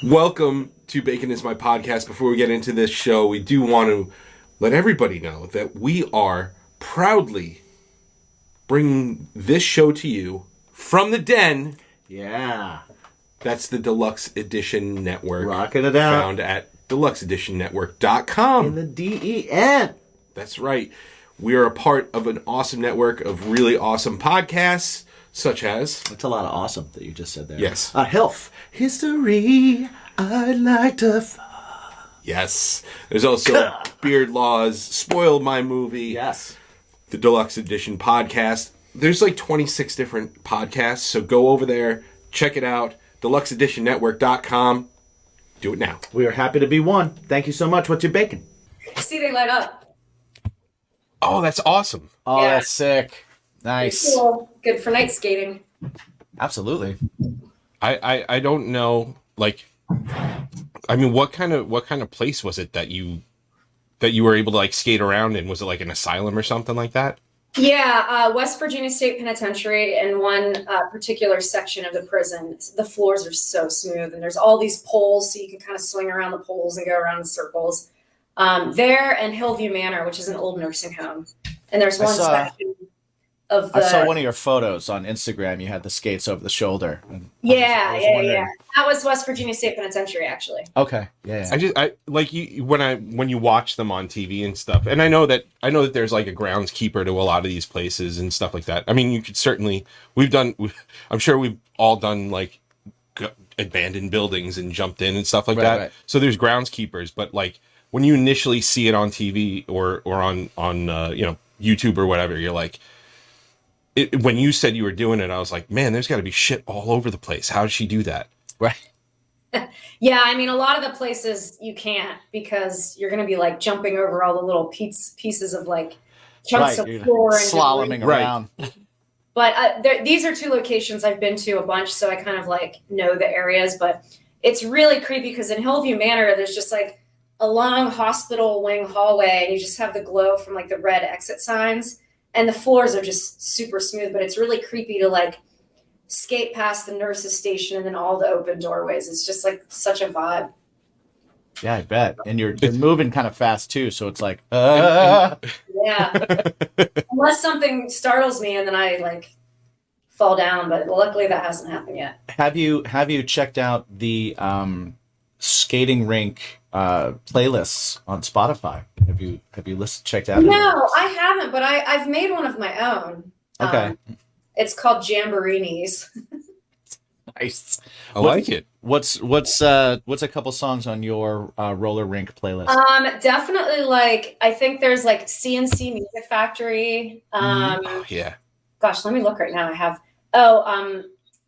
Welcome to Bacon is My Podcast. Before we get into this show, we do want to let everybody know that we are proudly bringing this show to you from the Den. Yeah. That's the Deluxe Edition Network. Rocking it out. Found at deluxeeditionnetwork.com. In the DEN. That's right. We are a part of an awesome network of really awesome podcasts, such as... That's a lot of awesome that you just said there. Yes. Health. History. I'd like to... Yes. There's also Beard Laws, Spoiled My Movie. Yes. The Deluxe Edition Podcast. There's like 26 different podcasts, so go over there, check it out. DeluxeEditionNetwork.com. Do it now. We are happy to be one. Thank you so much. What's your bacon? See, they light up. Oh, that's awesome. Oh, Yeah. that's sick. Nice. Cool. Good for night skating. Absolutely. I don't know, like, I mean, what kind of place was it that you were able to like skate around in? Was it like an asylum or something like that? Yeah, West Virginia State Penitentiary, in one particular section of the prison, the floors are so smooth, and there's all these poles, so you can kind of swing around the poles and go around in circles. There and Hillview Manor, which is an old nursing home, and there's one section of the... I saw one of your photos on Instagram. You had the skates over the shoulder. Yeah. That was West Virginia State Penitentiary, actually. Okay. Yeah. I like you when you watch them on TV and stuff, and I know that there's like a groundskeeper to a lot of these places and stuff like that. I mean, you could certainly I'm sure we've all done like abandoned buildings and jumped in and stuff like that. Right. So there's groundskeepers, but like when you initially see it on TV or on YouTube or whatever, you're like. When you said you were doing it, I was like, man, there's got to be shit all over the place. How does she do that? Right. Yeah, I mean, a lot of the places you can't because you're going to be like jumping over all the little pieces of like chunks of floor and slaloming around. But these are two locations I've been to a bunch, so I kind of like know the areas. But it's really creepy because in Hillview Manor, there's just like a long hospital wing hallway, and you just have the glow from like the red exit signs. And the floors are just super smooth, but it's really creepy to like skate past the nurse's station and then all the open doorways. It's just like such a vibe. Yeah, I bet. And you're moving kind of fast too, so it's like, Yeah. Unless something startles me and then I like fall down, but luckily that hasn't happened yet. Have you checked out the skating rink playlists on Spotify? Have you checked out? No, I haven't, but I've made one of my own. Okay. It's called Jamborinis. Nice. I like it. What's a couple songs on your roller rink playlist? Definitely like I think there's like CNC Music Factory. Oh, yeah. Gosh, let me look right now. I have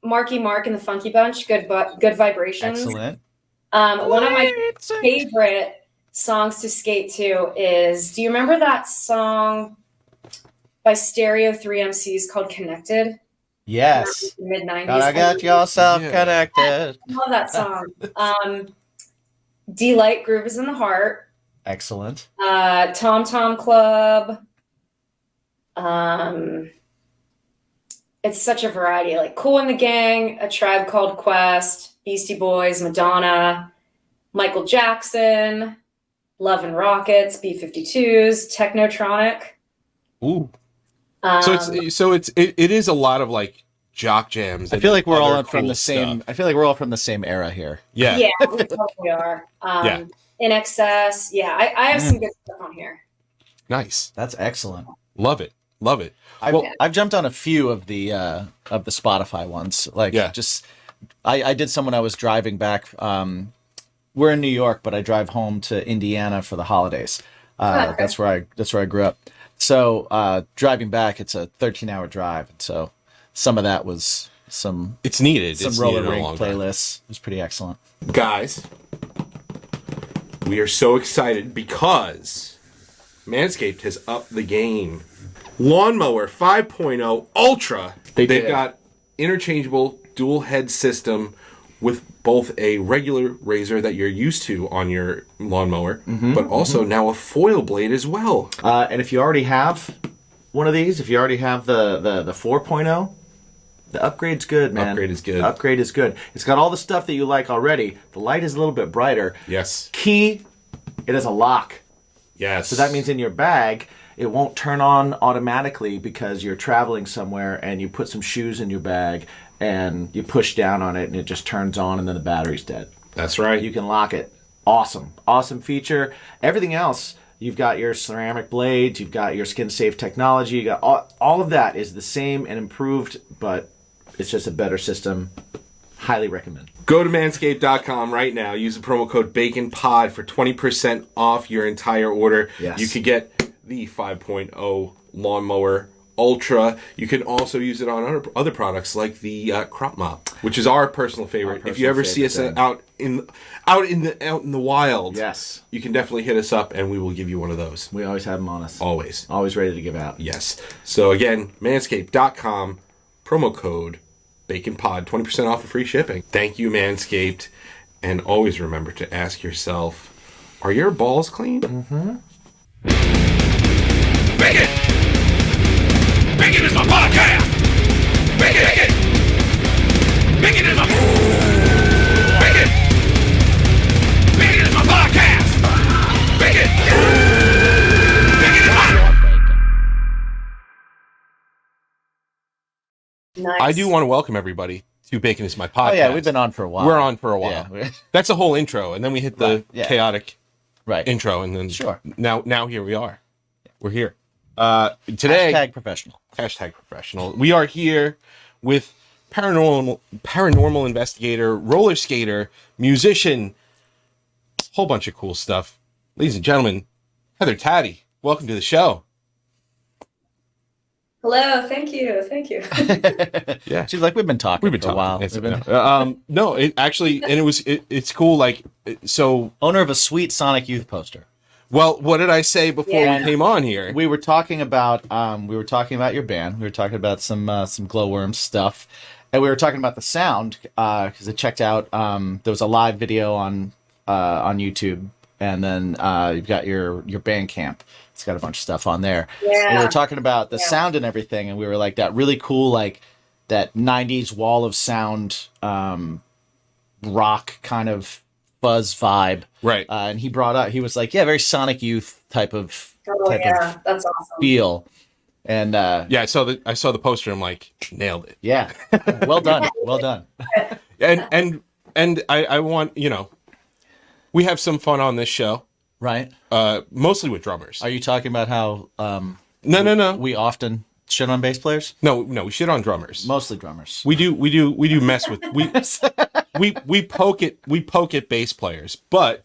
Marky Mark and the Funky Bunch. Good Vibrations. Excellent. One of my favorite songs to skate to is, do you remember that song by Stereo 3 MCs called Connected? Yes. Mid-90s. I got yourself connected. I love that song. D-Light, Groove is in the Heart. Excellent. Tom Tom Club. It's such a variety, like Cool in the Gang, A Tribe Called Quest, Beastie Boys, Madonna, Michael Jackson, Love and Rockets, B-52s, Technotronic. Ooh. So it is a lot of like jock jams. I feel like we're all from the same. I feel like we're all from the same era here. Yeah. Yeah, we totally are. In Excess. Yeah, I have some good stuff on here. Nice. That's excellent. Love it. I've jumped on a few of the Spotify ones. Like, I did some when I was driving back. We're in New York, but I drive home to Indiana for the holidays. Okay. That's where I grew up. So driving back, it's a 13-hour drive. So some of that was some. It's needed. Some roller rink playlists. It was pretty excellent. Guys, we are so excited because Manscaped has upped the game. Lawnmower 5.0 Ultra. They've got interchangeable dual head system with both a regular razor that you're used to on your lawnmower, but also now a foil blade as well. And if you already have one of these, if you already have the 4.0, The upgrade's good, man. Upgrade is good. Upgrade is good. It's got all the stuff that you like already. The light is a little bit brighter. Yes. Key, it has a lock. Yes. So that means in your bag, it won't turn on automatically because you're traveling somewhere and you put some shoes in your bag and you push down on it and it just turns on and then the battery's dead. That's right. You can lock it. Awesome. Awesome feature. Everything else, you've got your ceramic blades, you've got your skin-safe technology, you got all of that is the same and improved, but it's just a better system. Highly recommend. Go to manscaped.com right now. Use the promo code BACONPOD for 20% off your entire order. Yes. You could get the 5.0 Lawnmower Ultra. You can also use it on other products like the Crop Mop, which is our personal favorite. If you ever see us out in the wild, yes, you can definitely hit us up and we will give you one of those. We always have them on us. Always. Always ready to give out. Yes. So again, manscaped.com, promo code BACONPOD, 20% off of free shipping. Thank you, Manscaped. And always remember to ask yourself, are your balls clean? Mm-hmm. Bacon! Bacon is my podcast! Bacon! Bacon! Bacon is my... Bacon! Bacon is my podcast! Bacon! Bacon is my... Nice. I do want to welcome everybody to Bacon is My Podcast. Oh, yeah, we've been on for a while. We're on for a while. Yeah. That's a whole intro, and then we hit the chaotic intro, and then now here we are. We're here. Today, Hashtag professional. Hashtag professional. We are here with paranormal investigator, roller skater, musician, whole bunch of cool stuff. Ladies and gentlemen, Heather Taddy, welcome to the show. Hello, thank you. Yeah, she's like, we've been talking for a while. No, it actually, and it's cool. Like, so owner of a sweet Sonic Youth poster. Well, what did I say before we came on here? We were talking about your band. We were talking about some Glowworm stuff, and we were talking about the sound because I checked out. There was a live video on YouTube, and then you've got your Bandcamp. It's got a bunch of stuff on there. Yeah. And we were talking about the sound and everything, and we were like that really cool, like that 90s wall of sound rock kind of buzz vibe. Right. And he was like, very Sonic Youth type of that's awesome. feel. And I saw the poster, I'm like, nailed it. Yeah. Well done. Well done. And I want, we have some fun on this show. Right. Mostly with drummers. Are you talking about how No. We often shit on bass players? No, we shit on drummers. Mostly drummers. We do mess with we poke at bass players. But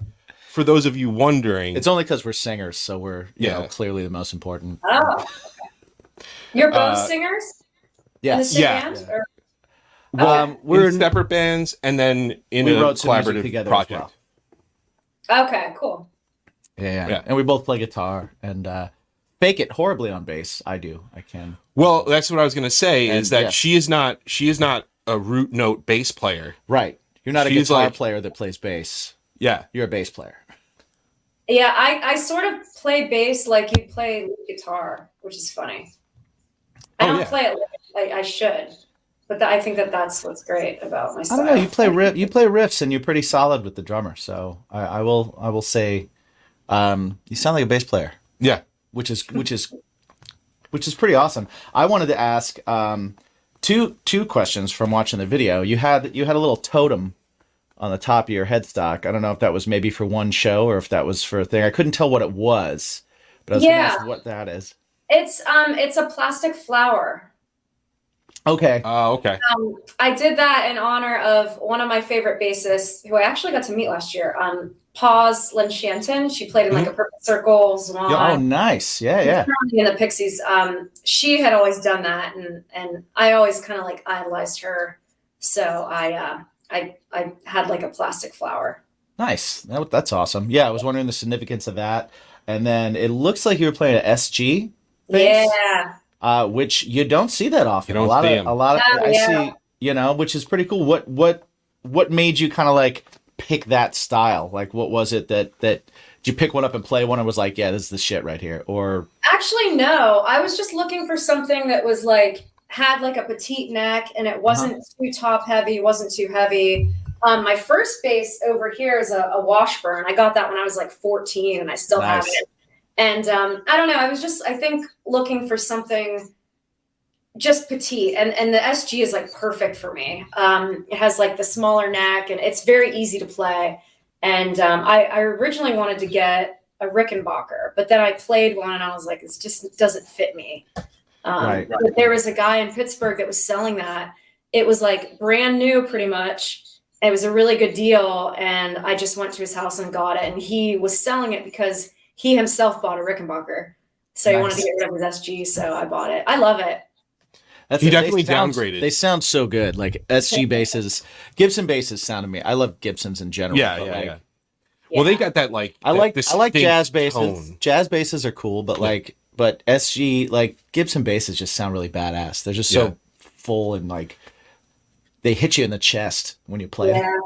for those of you wondering, it's only because we're singers, so we're clearly the most important. Oh. Okay. You're both singers? Yes. Band, or? We're in separate bands and then in a collaborative project. Well. Okay, cool. Yeah. And we both play guitar and fake it horribly on bass. I do. I can. Well, that's what I was going to say is that she is not a root note bass player. Right. You're not a guitar player that plays bass. Yeah. You're a bass player. Yeah, I sort of play bass like you play guitar, which is funny. I don't play it like I should. But I think that's what's great about my style. I don't know. You play riffs and you're pretty solid with the drummer. So I will say you sound like a bass player. Yeah. Which is pretty awesome. I wanted to ask two questions from watching the video. You had a little totem on the top of your headstock. I don't know if that was maybe for one show or if that was for a thing. I couldn't tell what it was, but I was going to ask what that is. It's a plastic flower. Okay. Okay. I did that in honor of one of my favorite bassists who I actually got to meet last year. Paz Lenchanton. She played in like a Perfect Circle, Swan. Oh, nice. Yeah. In the Pixies. She had always done that, and I always kind of like idolized her. So I had like a plastic flower. Nice. That's awesome. Yeah, I was wondering the significance of that. And then it looks like you were playing an SG bass. Yeah. Which you don't see that often. You don't see them. A lot of I see, which is pretty cool. What made you kind of like pick that style? Like, what was it that did you pick one up and play one and was like, yeah, this is the shit right here? Or actually, no. I was just looking for something that was like had like a petite neck, and it wasn't too top heavy, wasn't too heavy. My first bass over here is a Washburn. I got that when I was like 14, and I still have it. And I don't know. I was just, I think, looking for something just petite, and the SG is like perfect for me. It has like the smaller neck, and it's very easy to play. And I originally wanted to get a Rickenbacker, but then I played one, and I was like, it doesn't fit me. But there was a guy in Pittsburgh that was selling that. It was like brand new, pretty much. It was a really good deal, and I just went to his house and got it. And he was selling it because he himself bought a Rickenbacker, so he wanted to get rid of his SG. So I bought it. I love it. He definitely downgraded. They sound so good, like SG basses. Gibson basses sound to me. I love Gibsons in general. Yeah. Well, they got that like. I like jazz basses. Tone. Jazz basses are cool, but but SG, like Gibson basses just sound really badass. They're just so full, and like they hit you in the chest when you play them.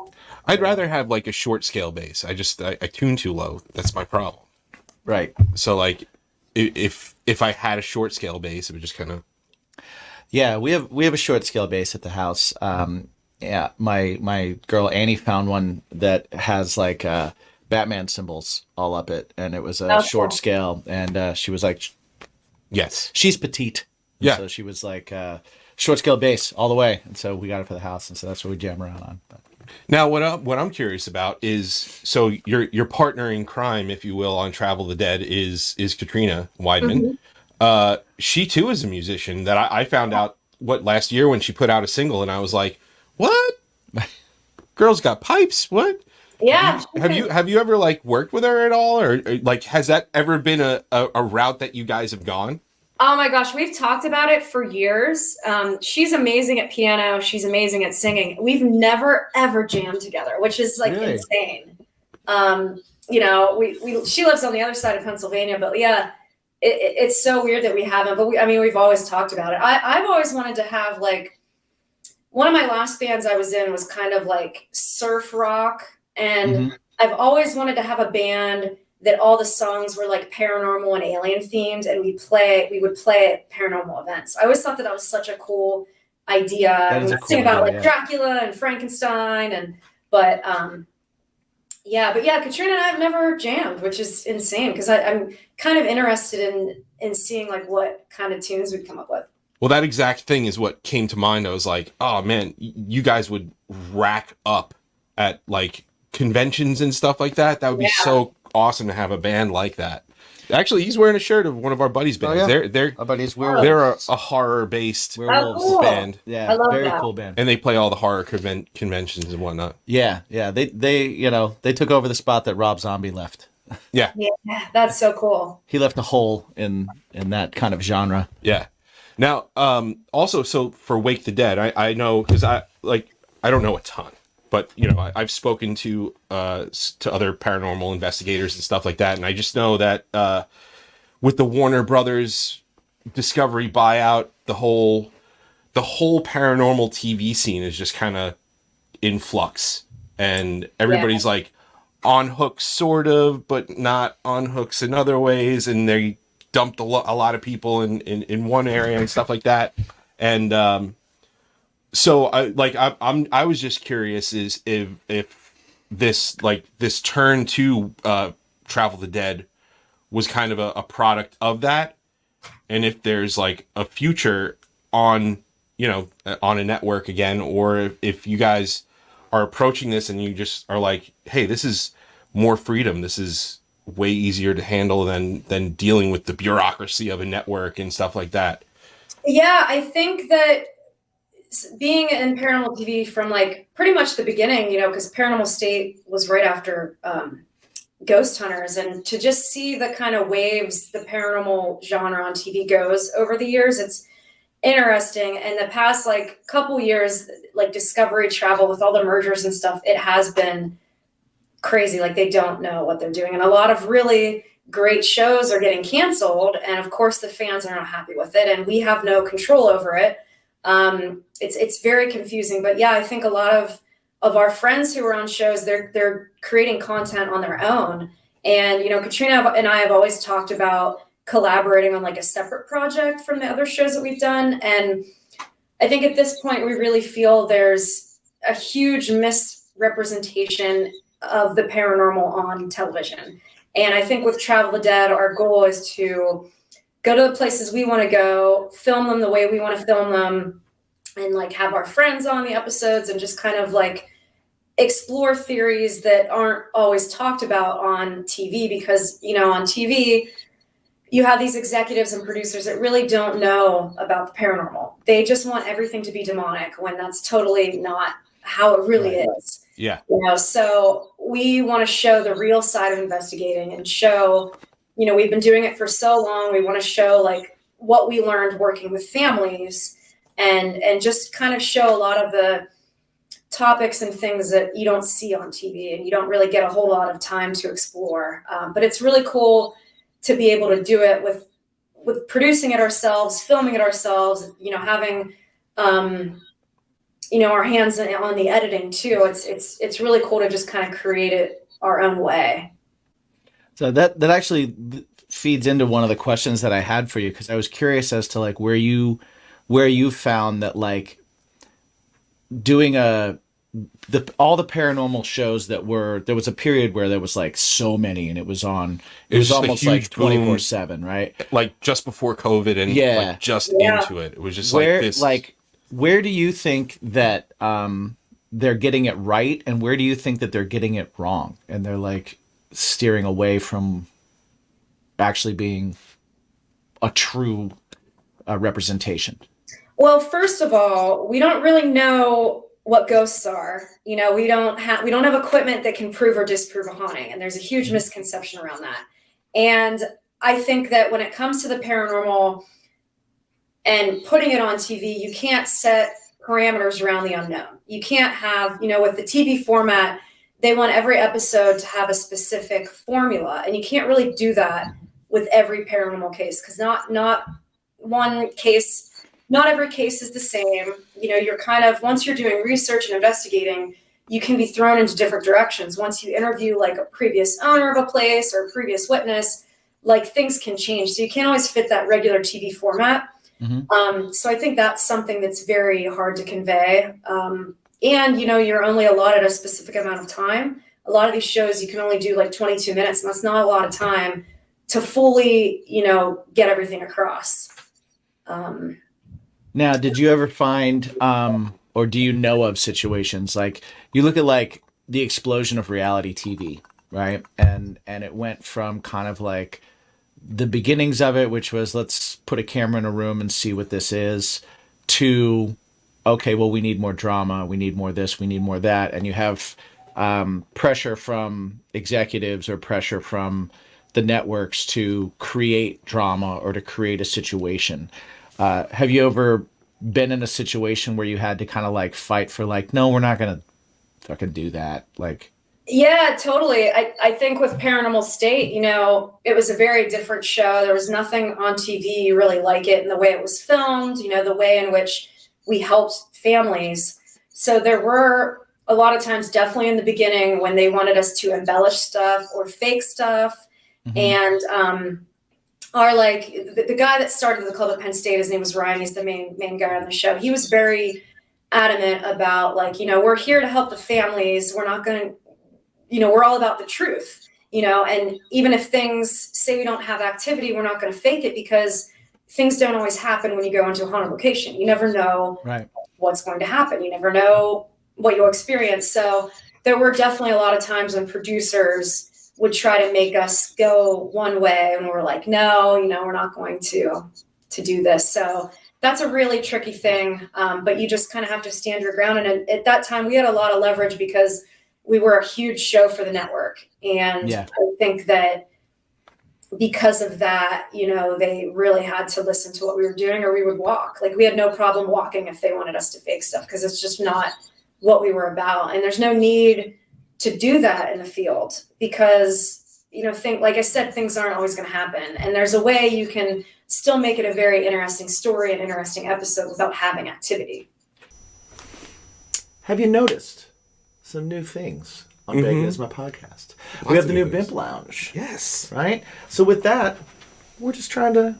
I'd rather have like a short scale bass. I tune too low. That's my problem. Right. So like, if I had a short scale bass, it would just kind of. Yeah, we have a short scale bass at the house. My girl Annie found one that has like Batman symbols all up it, and it was a short scale, and she was like, yes, she's petite. Yeah. So she was like, short scale bass all the way. And so we got it for the house. And so that's what we jam around on. But. Now, what I'm curious about is, so your partner in crime, if you will, on Travel the Dead is Katrina Weidman. Mm-hmm. She too is a musician that I found out last year when she put out a single, and I was like, what? Girl's got pipes. What? Yeah. Have you ever like worked with her at all, or like has that ever been a route that you guys have gone? Oh my gosh, we've talked about it for years. She's amazing at piano. She's amazing at singing. We've never ever jammed together, which is like insane. You know, she lives on the other side of Pennsylvania, but yeah, it's so weird that we haven't. But we've always talked about it. I've always wanted to have like, one of my last bands I was in was kind of like surf rock, and I've always wanted to have a band that all the songs were like paranormal and alien themed, and we would play at paranormal events. I always thought that was such a cool idea. And we'd sing about like Dracula and Frankenstein, but Katrina and I have never jammed, which is insane because I'm kind of interested in seeing like what kind of tunes we'd come up with. Well, that exact thing is what came to mind. I was like, oh man, you guys would rack up at like conventions and stuff like that. That would be so awesome to have a band like that. Actually, he's wearing a shirt of one of our buddies' bands. Oh, yeah. They're our buddies. They're a horror-based band. Yeah, I love very cool band. And they play all the horror conventions and whatnot. Yeah. They took over the spot that Rob Zombie left. Yeah, that's so cool. He left a hole in that kind of genre. Yeah. Now, also, so for Wake the Dead, I know because I don't know a ton. But, you know, I've spoken to other paranormal investigators and stuff like that. And I just know that with the Warner Brothers Discovery buyout, the whole paranormal TV scene is just kind of in flux. And everybody's like on hooks, sort of, but not on hooks in other ways. And they dumped a lot of people in one area and stuff like that. And so I was just curious is if this turn to Travel the Dead was kind of a product of that, and if there's like a future on a network again, or if you guys are approaching this and you just are like, hey, this is more freedom, this is way easier to handle than dealing with the bureaucracy of a network and stuff like that. Yeah, I think that being in paranormal TV from like pretty much the beginning, because Paranormal State was right after Ghost Hunters, and to just see the kind of waves the paranormal genre on TV goes over the years, it's interesting. And the past like couple years, like Discovery Travel with all the mergers and stuff, it has been crazy. Like they don't know what they're doing, and a lot of really great shows are getting canceled, and of course the fans are not happy with it, and we have no control over it. It's very confusing, but yeah, I think a lot of our friends who are on shows, they're creating content on their own. And, Katrina and I have always talked about collaborating on like a separate project from the other shows that we've done. And I think at this point we really feel there's a huge misrepresentation of the paranormal on television. And I think with Travel the Dead, our goal is to go to the places we want to go, film them the way we want to film them, and like have our friends on the episodes and just kind of like explore theories that aren't always talked about on TV, because, you know, on TV, you have these executives and producers that really don't know about the paranormal. They just want everything to be demonic when that's totally not how it really is. Yeah. You know, so we want to show the real side of investigating and show, you know, we've been doing it for so long. We want to show like what we learned working with families and just kind of show a lot of the topics and things that you don't see on TV and you don't really get a whole lot of time to explore. But it's really cool to be able to do it with producing it ourselves, filming it ourselves, you know, having, you know, our hands on the editing too. It's really cool to just kind of create it our own way. So that actually feeds into one of the questions that I had for you, because I was curious as to like where you found that like doing all the paranormal shows that there was a period where there was like so many and it was almost like 24/7, right? Like just before COVID and like just into it. It was just like this. Like, where do you think that they're getting it right, and where do you think that they're getting it wrong, and they're like steering away from actually being a true representation? Well, first of all, we don't really know what ghosts are. You know, we don't have equipment that can prove or disprove a haunting, and there's a huge misconception around that. And I think that when it comes to the paranormal and putting it on TV, you can't set parameters around the unknown. You can't have, you know, with the TV format, they want every episode to have a specific formula, and you can't really do that with every paranormal case, because not every case is the same. You know, you're kind of, once you're doing research and investigating, you can be thrown into different directions. Once you interview like a previous owner of a place or a previous witness, like things can change. So you can't always fit that regular TV format. Mm-hmm. So I think that's something that's very hard to convey. And, you know, you're only allotted a specific amount of time. A lot of these shows, you can only do like 22 minutes, and that's not a lot of time to fully, you know, get everything across. Now, did you ever find, or do you know of situations like you look at like the explosion of reality TV, right? And it went from kind of like the beginnings of it, which was let's put a camera in a room and see what this is, to, okay, well, we need more drama, we need more this, we need more that. And you have pressure from executives or pressure from the networks to create drama or to create a situation. Have you ever been in a situation where you had to kind of like fight for like, no, we're not going to fucking do that? Like, yeah, totally. I think with Paranormal State, you know, it was a very different show. There was nothing on TV really like it in the way it was filmed, you know, the way in which we helped families. So there were a lot of times definitely in the beginning when they wanted us to embellish stuff or fake stuff. Mm-hmm. And the guy that started the club at Penn State, his name was Ryan. He's the main guy on the show. He was very adamant about like, you know, we're here to help the families. We're not going to, you know, we're all about the truth, you know, and even if things say we don't have activity, we're not going to fake it, because things don't always happen when you go into a haunted location. You never know what's going to happen. You never know what you'll experience. So there were definitely a lot of times when producers would try to make us go one way, and we're like, no, you know, we're not going to do this. So that's a really tricky thing. But you just kind of have to stand your ground. And at that time we had a lot of leverage because we were a huge show for the network. And I think that because of that, you know, they really had to listen to what we were doing, or we would walk. Like, we had no problem walking if they wanted us to fake stuff, because it's just not what we were about. And there's no need to do that in the field, because, you know, like I said, things aren't always going to happen. And there's a way you can still make it a very interesting story, an interesting episode, without having activity. Have you noticed some new things on Bacon Is My Podcast? We have the new BIMP Lounge. Yes. Right? So with that, we're trying to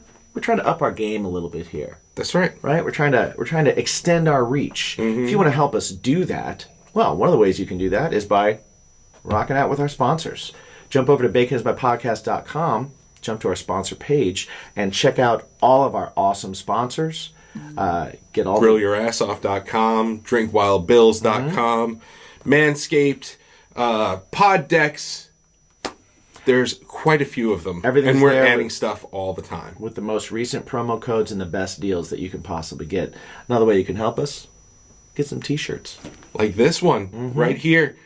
up our game a little bit here. That's right. Right? We're trying to extend our reach. If you want to help us do that, well, one of the ways you can do that is by rocking out with our sponsors. Jump over to baconismypodcast.com, jump to our sponsor page, and check out all of our awesome sponsors. Get all GrillYourAssOff.com, DrinkWildBills.com, Manscaped, Pod Decks. There's quite a few of them. And we're adding stuff all the time. With the most recent promo codes and the best deals that you can possibly get. Another way you can help us, get some t-shirts. Like this one right here.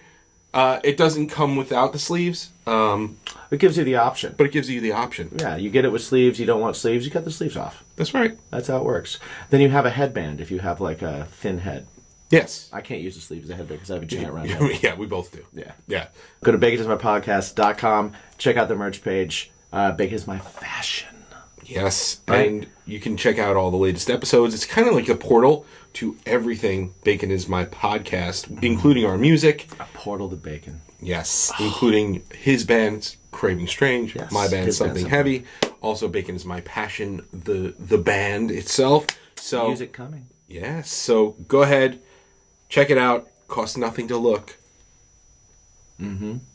It doesn't come without the sleeves. It gives you the option. But it gives you the option. Yeah, you get it with sleeves. You don't want sleeves, you cut the sleeves off. That's right. That's how it works. Then you have a headband if you have like a thin head. Yes. I can't use the sleeves of the headband because I have a giant round head. Yeah, we both do. Yeah. Go to baconismypodcast.com. Check out the merch page. Bacon is my fashion. Yes. Right? And you can check out all the latest episodes. It's kind of like a portal to everything Bacon is My Podcast, including our music. A portal to bacon. Yes. Including his band, Craving Strange. Yes, my band, Something Heavy. Also, Bacon is My Passion, the band itself. So music coming. Yes. So go ahead. Check it out. Costs nothing to look.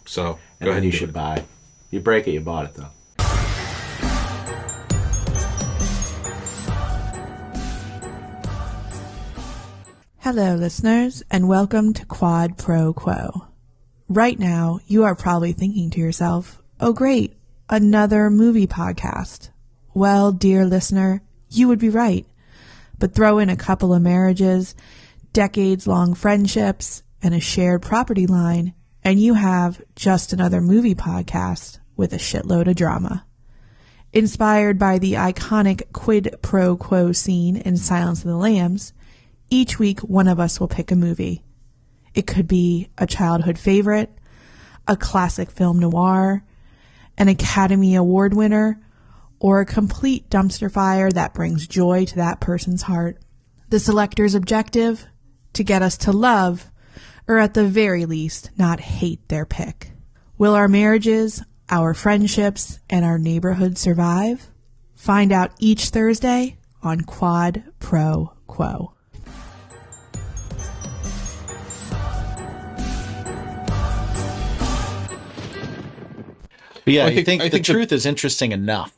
So go ahead. You should buy. You break it, you bought it though. Hello, listeners, and welcome to Quad Pro Quo. Right now, you are probably thinking to yourself, oh great, another movie podcast. Well, dear listener, you would be right. But throw in a couple of marriages, decades-long friendships, and a shared property line, and you have just another movie podcast with a shitload of drama. Inspired by the iconic quid pro quo scene in Silence of the Lambs, each week one of us will pick a movie. It could be a childhood favorite, a classic film noir, an Academy Award winner, or a complete dumpster fire that brings joy to that person's heart. The selector's objective? To get us to love, or at the very least, not hate their pick. Will our marriages, our friendships, and our neighborhood survive? Find out each Thursday on Quad Pro Quo. But yeah, I think the truth is interesting enough.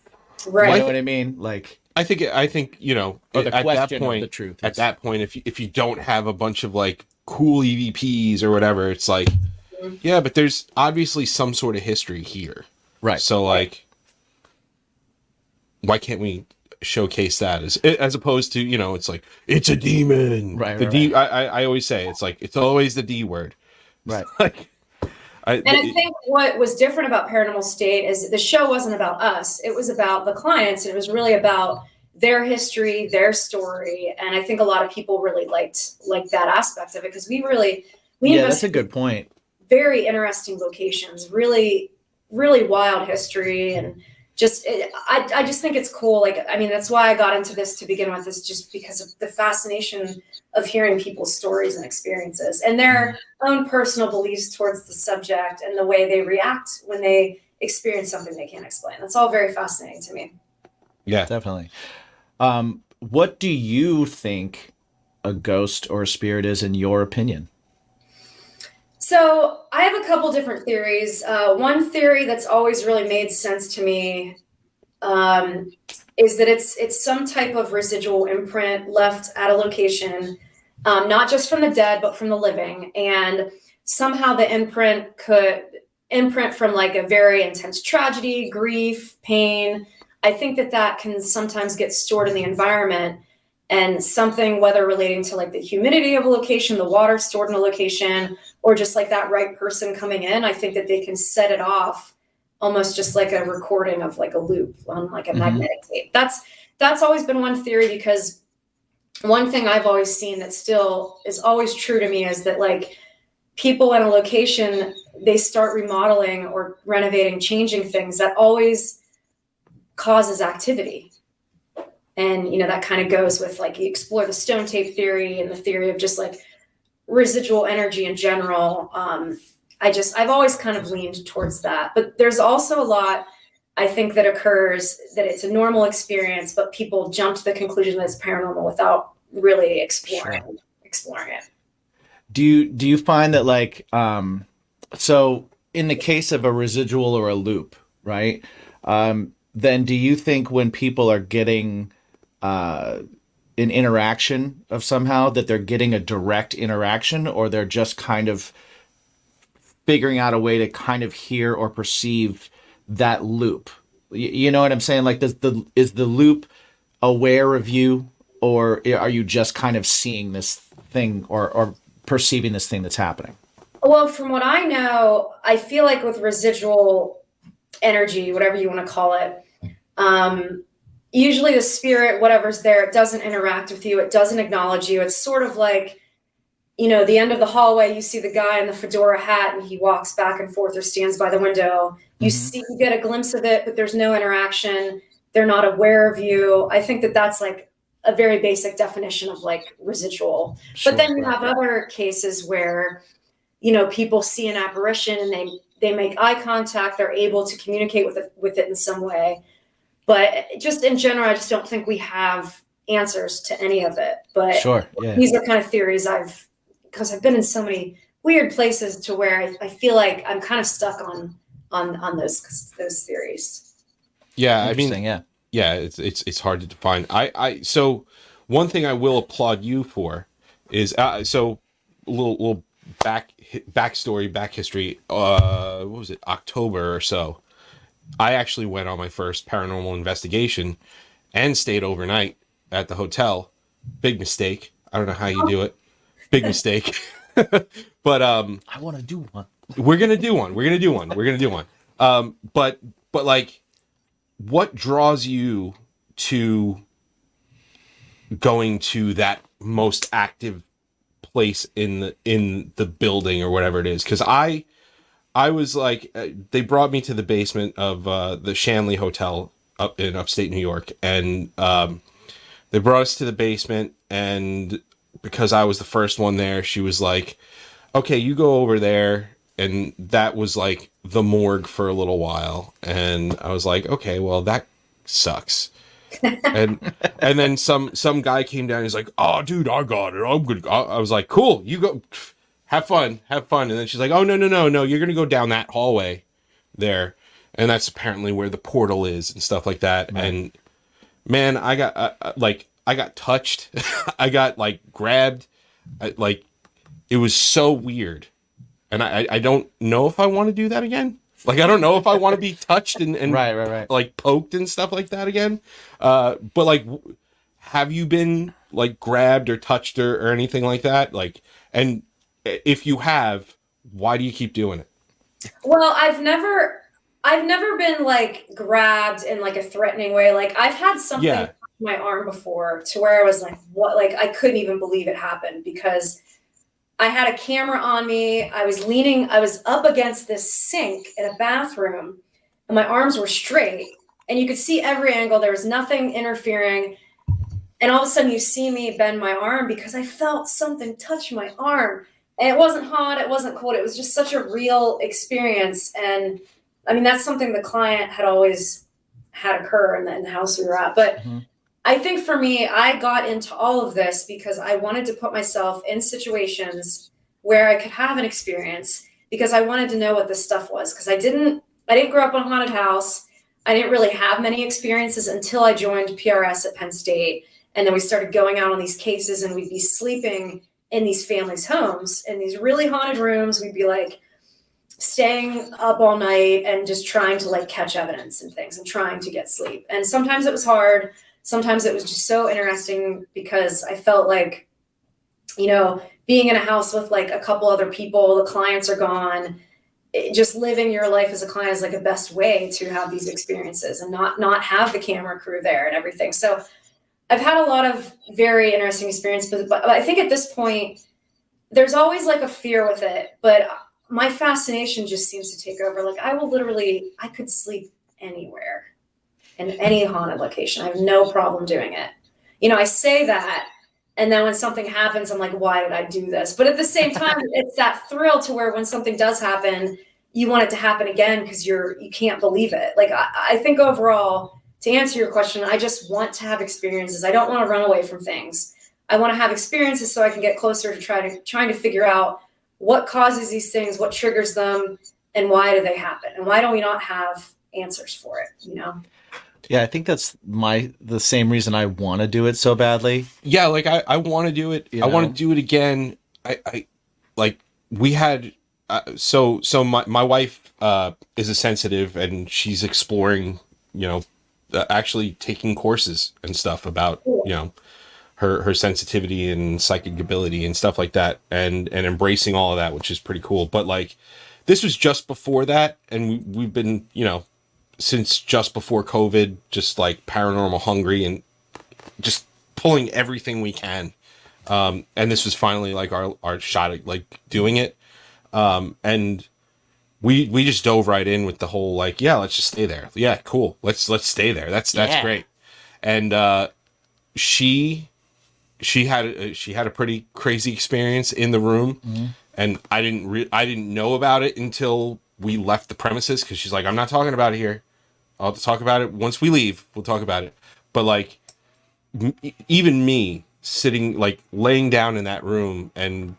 Right. You know what I mean? Like, I think you know, or the at that question point, of the truth. At that point, if you don't have a bunch of like cool EVPs or whatever, it's like, yeah, but there's obviously some sort of history here, right? So like, why can't we showcase that as opposed to, you know, it's like it's a demon, right? The I always say it's always the D word, right? Like. I think what was different about Paranormal State is the show wasn't about us. It was about the clients, and it was really about their history, their story. And I think a lot of people really liked that aspect of it because we that's a good point. Very interesting locations, really, really wild history, and I just think it's cool. Like, I mean, that's why I got into this to begin with, is just because of the fascination of hearing people's stories and experiences and their own personal beliefs towards the subject and the way they react when they experience something they can't explain. That's all very fascinating to me. Yeah, definitely. What do you think a ghost or a spirit is, in your opinion? So I have a couple different theories. One theory that's always really made sense to me is that it's some type of residual imprint left at a location, not just from the dead, but from the living. And somehow the imprint could imprint from like a very intense tragedy, grief, pain. I think that can sometimes get stored in the environment, and something, whether relating to like the humidity of a location, the water stored in a location, or just like that right person coming in, I think that they can set it off almost just like a recording of like a loop on like a magnetic tape. That's always been one theory, because one thing I've always seen that still is always true to me is that like people in a location, they start remodeling or renovating, changing things, that always causes activity. And, you know, that kind of goes with like, you explore the stone tape theory and the theory of just like residual energy in general. I've always kind of leaned towards that, but there's also a lot, I think that occurs, that it's a normal experience, but people jump to the conclusion that it's paranormal without really exploring it. Do you find that, like, so in the case of a residual or a loop, right? Then do you think when people are getting an interaction of somehow, that they're getting a direct interaction, or they're just kind of figuring out a way to kind of hear or perceive that loop? You know what I'm saying? Like, is the loop aware of you, or are you just kind of seeing this thing or perceiving this thing that's happening? Well, from what I know, I feel like with residual energy, whatever you want to call it, usually the spirit, whatever's there, it doesn't interact with you. It doesn't acknowledge you. It's sort of like, the end of the hallway, you see the guy in the fedora hat and he walks back and forth or stands by the window. You get a glimpse of it, but there's no interaction. They're not aware of you. I think that that's like a very basic definition of like residual. Sure, but then you have other cases where, people see an apparition and they make eye contact. They're able to communicate with it in some way. But just in general, I just don't think we have answers to any of it. But these are kind of theories because I've been in so many weird places to where I feel like I'm kind of stuck on those theories. Yeah, I mean, it's hard to define. So one thing I will applaud you for is so a little back history. What was it, October or so? I actually went on my first paranormal investigation and stayed overnight at the hotel. Big mistake. I don't know how you do it. Big mistake. But I want to do one. We're gonna do one. But like, what draws you to going to that most active place in the building or whatever it is? Because I was like, they brought me to the basement of the Shanley Hotel up in upstate New York, and they brought us to the basement, and because I was the first one there, she was like, okay, you go over there. And that was like the morgue for a little while. And I was like, okay, well, that sucks. and then some guy came down. He's like, oh, dude, I got it. I'm good. I was like, cool, you go, have fun. And then she's like, oh, no, you're gonna go down that hallway there, and that's apparently where the portal is and stuff like that. Right. And man, I got touched. I got like grabbed. It was so weird, and I don't know if I want to do that again. Like, I don't know if I want to be touched and right. like poked and stuff like that again. But like, have you been like grabbed or touched or anything like that? Like, and if you have, why do you keep doing it? Well, I've never been like grabbed in like a threatening way. Like, I've had something touch my arm before to where I was like, what? Like, I couldn't even believe it happened because I had a camera on me. I was up against this sink in a bathroom and my arms were straight and you could see every angle. There was nothing interfering. And all of a sudden you see me bend my arm because I felt something touch my arm. And it wasn't hot. It wasn't cold. It was just such a real experience. And I mean, that's something the client had always had occur in the house we were at. But I think for me, I got into all of this because I wanted to put myself in situations where I could have an experience because I wanted to know what this stuff was. Because I didn't grow up in a haunted house. I didn't really have many experiences until I joined PRS at Penn State. And then we started going out on these cases and we'd be sleeping in these families' homes in these really haunted rooms. We'd be like staying up all night and just trying to like catch evidence and things and trying to get sleep. And sometimes it was hard. Sometimes it was just so interesting because I felt like, being in a house with like a couple other people, the clients are gone, just living your life as a client is like a best way to have these experiences and not have the camera crew there and everything. So I've had a lot of very interesting experiences, but I think at this point, there's always like a fear with it, but my fascination just seems to take over. Like I could sleep anywhere. In any haunted location. I have no problem doing it. I say that, and then when something happens, I'm like, why did I do this? But at the same time, it's that thrill to where when something does happen, you want it to happen again because you can't believe it. Like I think overall, to answer your question, I just want to have experiences. I don't want to run away from things. I want to have experiences so I can get closer to trying to figure out what causes these things, what triggers them, and why do they happen, and why don't we not have answers for it? You know. Yeah, I think that's the same reason I want to do it so badly. Yeah, like I want to do it. I want to do it again. I like we had. So my wife is a sensitive, and she's exploring, actually taking courses and stuff about, her sensitivity and psychic ability and stuff like that, and embracing all of that, which is pretty cool. But like, this was just before that, and we've been, since just before COVID, just like paranormal hungry and just pulling everything we can. And this was finally like our shot at like doing it. And we just dove right in with the whole, like, yeah, let's just stay there. Yeah, cool. Let's stay there. That's great. And, she had a pretty crazy experience in the room, and I didn't know about it until we left the premises. 'Cause she's like, I'm not talking about it here. I'll talk about it once we leave. We'll talk about it. But like, even me sitting, like laying down in that room, and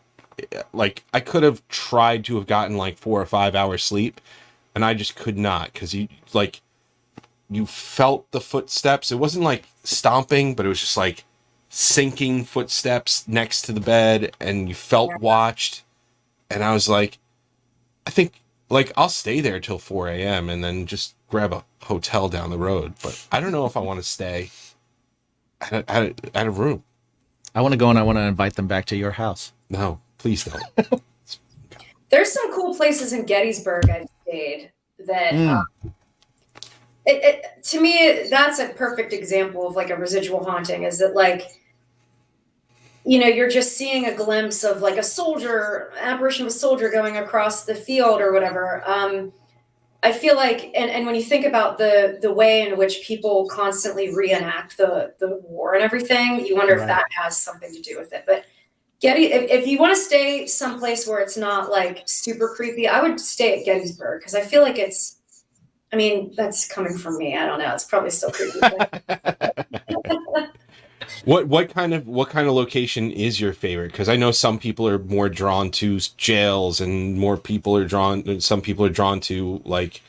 like I could have tried to have gotten like 4 or 5 hours sleep, and I just could not, because you felt the footsteps. It wasn't like stomping, but it was just like sinking footsteps next to the bed, and you felt watched. And I was like, I think like I'll stay there till 4 a.m. and then just grab a hotel down the road. But I don't know if I want to stay at a room. I want to go, and I want to invite them back to your house. No, please don't. There's some cool places in Gettysburg I've stayed that to me, that's a perfect example of like a residual haunting, is that like, you're just seeing a glimpse of like apparition of a soldier going across the field or whatever. I feel like, and when you think about the way in which people constantly reenact the war and everything, you wonder if that has something to do with it. But if you want to stay someplace where it's not like super creepy, I would stay at Gettysburg, because I feel like that's coming from me. I don't know. It's probably still creepy. What kind of location is your favorite? Because I know some people are more drawn to jails, and some people are drawn to like,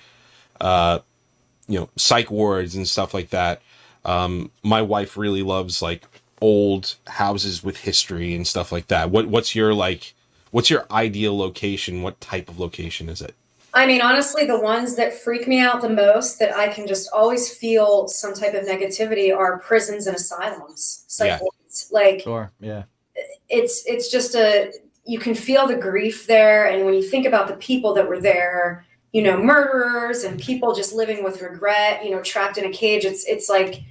psych wards and stuff like that. My wife really loves like old houses with history and stuff like that. What's your ideal location? What type of location is it? I mean, honestly, the ones that freak me out the most, that I can just always feel some type of negativity, are prisons and asylums. Psych wards. Like, sure, yeah. It's just you can feel the grief there. And when you think about the people that were there, murderers and people just living with regret, trapped in a cage, it's like,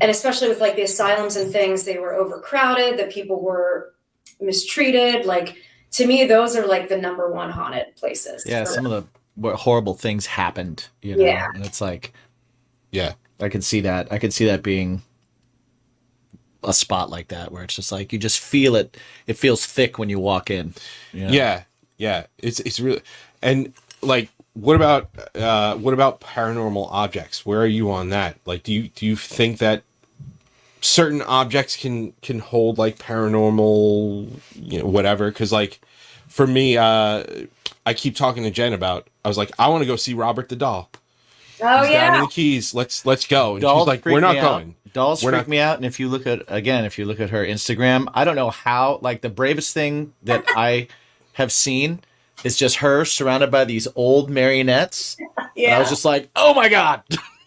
and especially with like the asylums and things, they were overcrowded, that people were mistreated. Like, to me, those are like the number one haunted places. Yeah, some of the horrible things happened, Yeah. And it's like, yeah, I could see that. I could see that being a spot like that, where it's just like, you just feel it. It feels thick when you walk in. Yeah. It's really, and like, what about paranormal objects? Where are you on that? Like, do you think that certain objects can hold like paranormal, whatever? Because like, for me, I keep talking to Jen about, I was like, I want to go see Robert the Doll. Oh, He's down in the Keys. Let's go. And Dolls she's like, we're not going. Dolls freak me out. And if you look at her Instagram, I don't know how, like, the bravest thing that I have seen is just her surrounded by these old marionettes. Yeah. And I was just like, oh my God.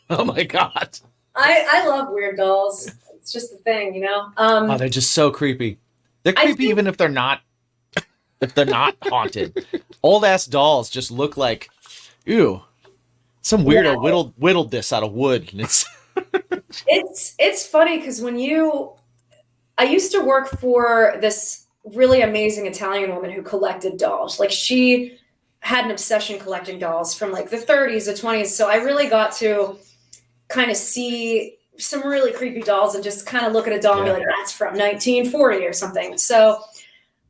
Oh my God. I love weird dolls. It's just the thing, Oh, they're just so creepy. They're creepy even if they're not haunted. Old ass dolls just look like, ew, some weirdo whittled this out of wood. And it's funny because I used to work for this really amazing Italian woman who collected dolls. Like, she had an obsession collecting dolls from like the 30s, the 20s. So I really got to kind of see some really creepy dolls and just kind of look at a doll and be like, that's from 1940 or something. So,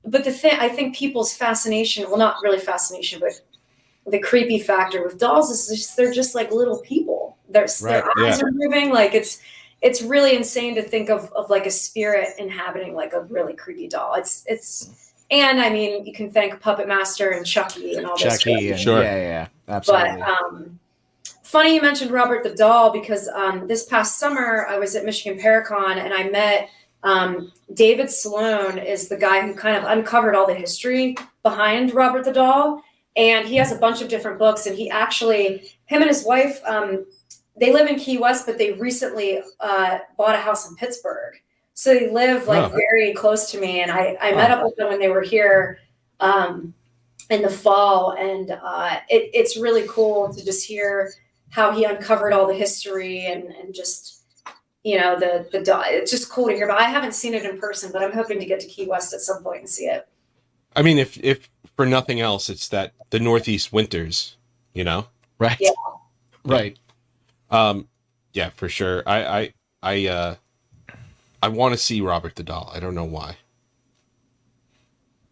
but the thing, I think people's fascination, well, not really fascination, but the creepy factor with dolls is just they're just like little people. Their eyes are moving. Like it's really insane to think of like a spirit inhabiting like a really creepy doll. And I mean, you can thank Puppet Master and Chucky and all this. Chucky, sure. Yeah, absolutely. But funny you mentioned Robert the Doll, because this past summer I was at Michigan Paracon and I met David Sloan is the guy who kind of uncovered all the history behind Robert the Doll. And he has a bunch of different books, and him and his wife, they live in Key West, but they recently bought a house in Pittsburgh. So they live like very close to me. And I met up with them when they were here in the fall. And it's really cool to just hear how he uncovered all the history and just, the doll. It's just cool to hear. But I haven't seen it in person, but I'm hoping to get to Key West at some point and see it. I mean, if for nothing else, it's that the Northeast winters, Right. Yeah. Right. Yeah, for sure. I want to see Robert the Doll. I don't know why.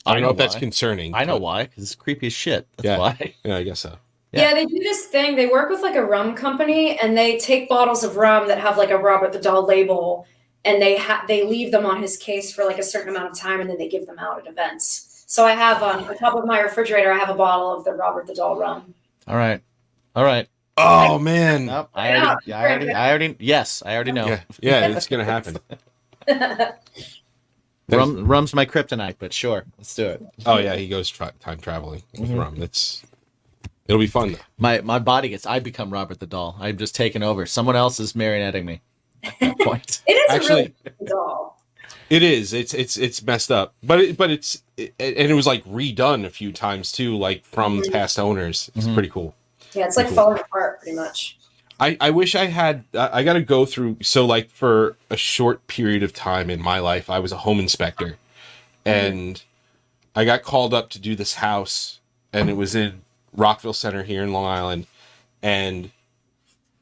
I don't know if that's concerning. I know why, because it's creepy as shit. That's why. Yeah, I guess so. Yeah, they do this thing. They work with like a rum company, and they take bottles of rum that have like a Robert the Doll label, and they leave them on his case for like a certain amount of time, and then they give them out at events. So I have on top of my refrigerator, I have a bottle of the Robert the Doll rum. All right. Oh man. Nope, I already know. Yeah, it's gonna happen. Rum's my kryptonite, but sure, let's do it. Oh yeah, he goes time traveling with rum. It'll be fun though. My body I become Robert the Doll. I'm just taking over. Someone else is marionetting me at that point. It is Actually, a really doll. It is. It's messed up, but it was like redone a few times too, like from past owners. It's pretty cool. Yeah, it's like falling apart pretty much. I wish I had. I got to go through. So like for a short period of time in my life, I was a home inspector, and I got called up to do this house, and it was in Rockville Center here in Long Island, and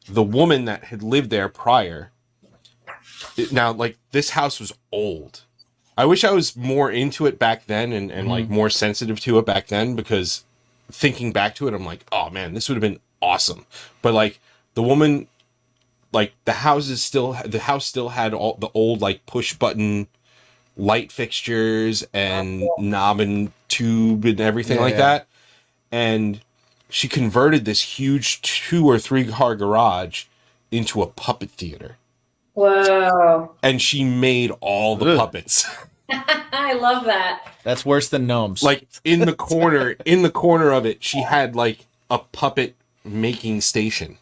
the woman that had lived there prior. Now, like, this house was old. I wish I was more into it back then and like more sensitive to it back then, because thinking back to it, I'm like, oh man, this would have been awesome. But like the woman, like the house still had all the old like push button light fixtures and knob and tube and everything like that. And she converted this huge 2 or 3 car garage into a puppet theater. Whoa. And she made all the puppets. I love that. That's worse than gnomes. Like in the corner of it, she had like a puppet making station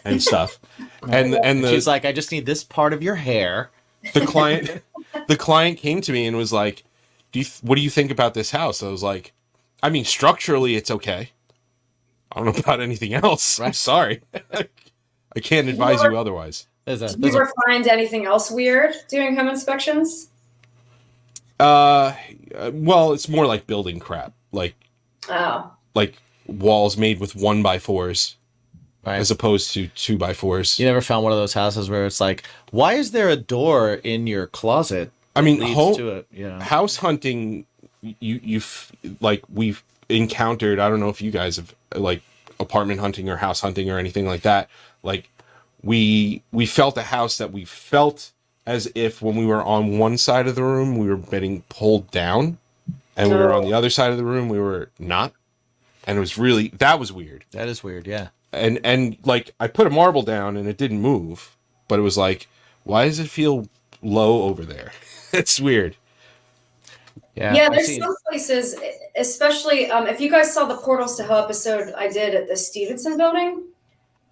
and stuff. And she's like, I just need this part of your hair. The client came to me and was like, what do you think about this house? I was like, I mean, structurally it's okay. I don't know about anything else. Right. I'm sorry. I can't advise you otherwise. Do you ever find anything else weird doing home inspections? Well, it's more like building crap, like walls made with 1x4s, as opposed to 2x4s. You never found one of those houses where it's like, why is there a door in your closet? I mean, house hunting. You've like we've encountered. I don't know if you guys have like apartment hunting or house hunting or anything like that. Like we felt a house that we felt as if when we were on one side of the room, we were getting pulled down, and we were on the other side of the room, we were not. And it was that was weird. That is weird, yeah. And like, I put a marble down and it didn't move, but it was like, why does it feel low over there? It's weird. Yeah, there's some places, especially if you guys saw the Portals to Hell episode I did at the Stevenson building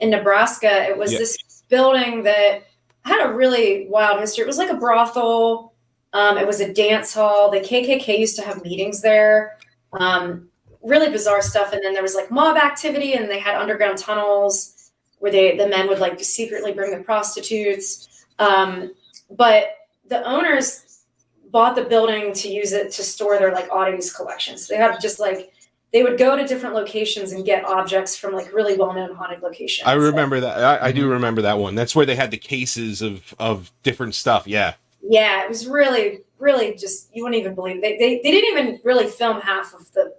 in Nebraska. It was this building that had a really wild history. It was like a brothel. It was a dance hall. The KKK used to have meetings there. Really bizarre stuff. And then there was like mob activity, and they had underground tunnels where the men would like secretly bring the prostitutes. But the owners bought the building to use it to store their like oddities collections. They had just like, they would go to different locations and get objects from like really well-known haunted locations. I remember that. I do remember that one. That's where they had the cases of different stuff. Yeah. Yeah. It was really, really just, you wouldn't even believe it. They didn't even really film half of the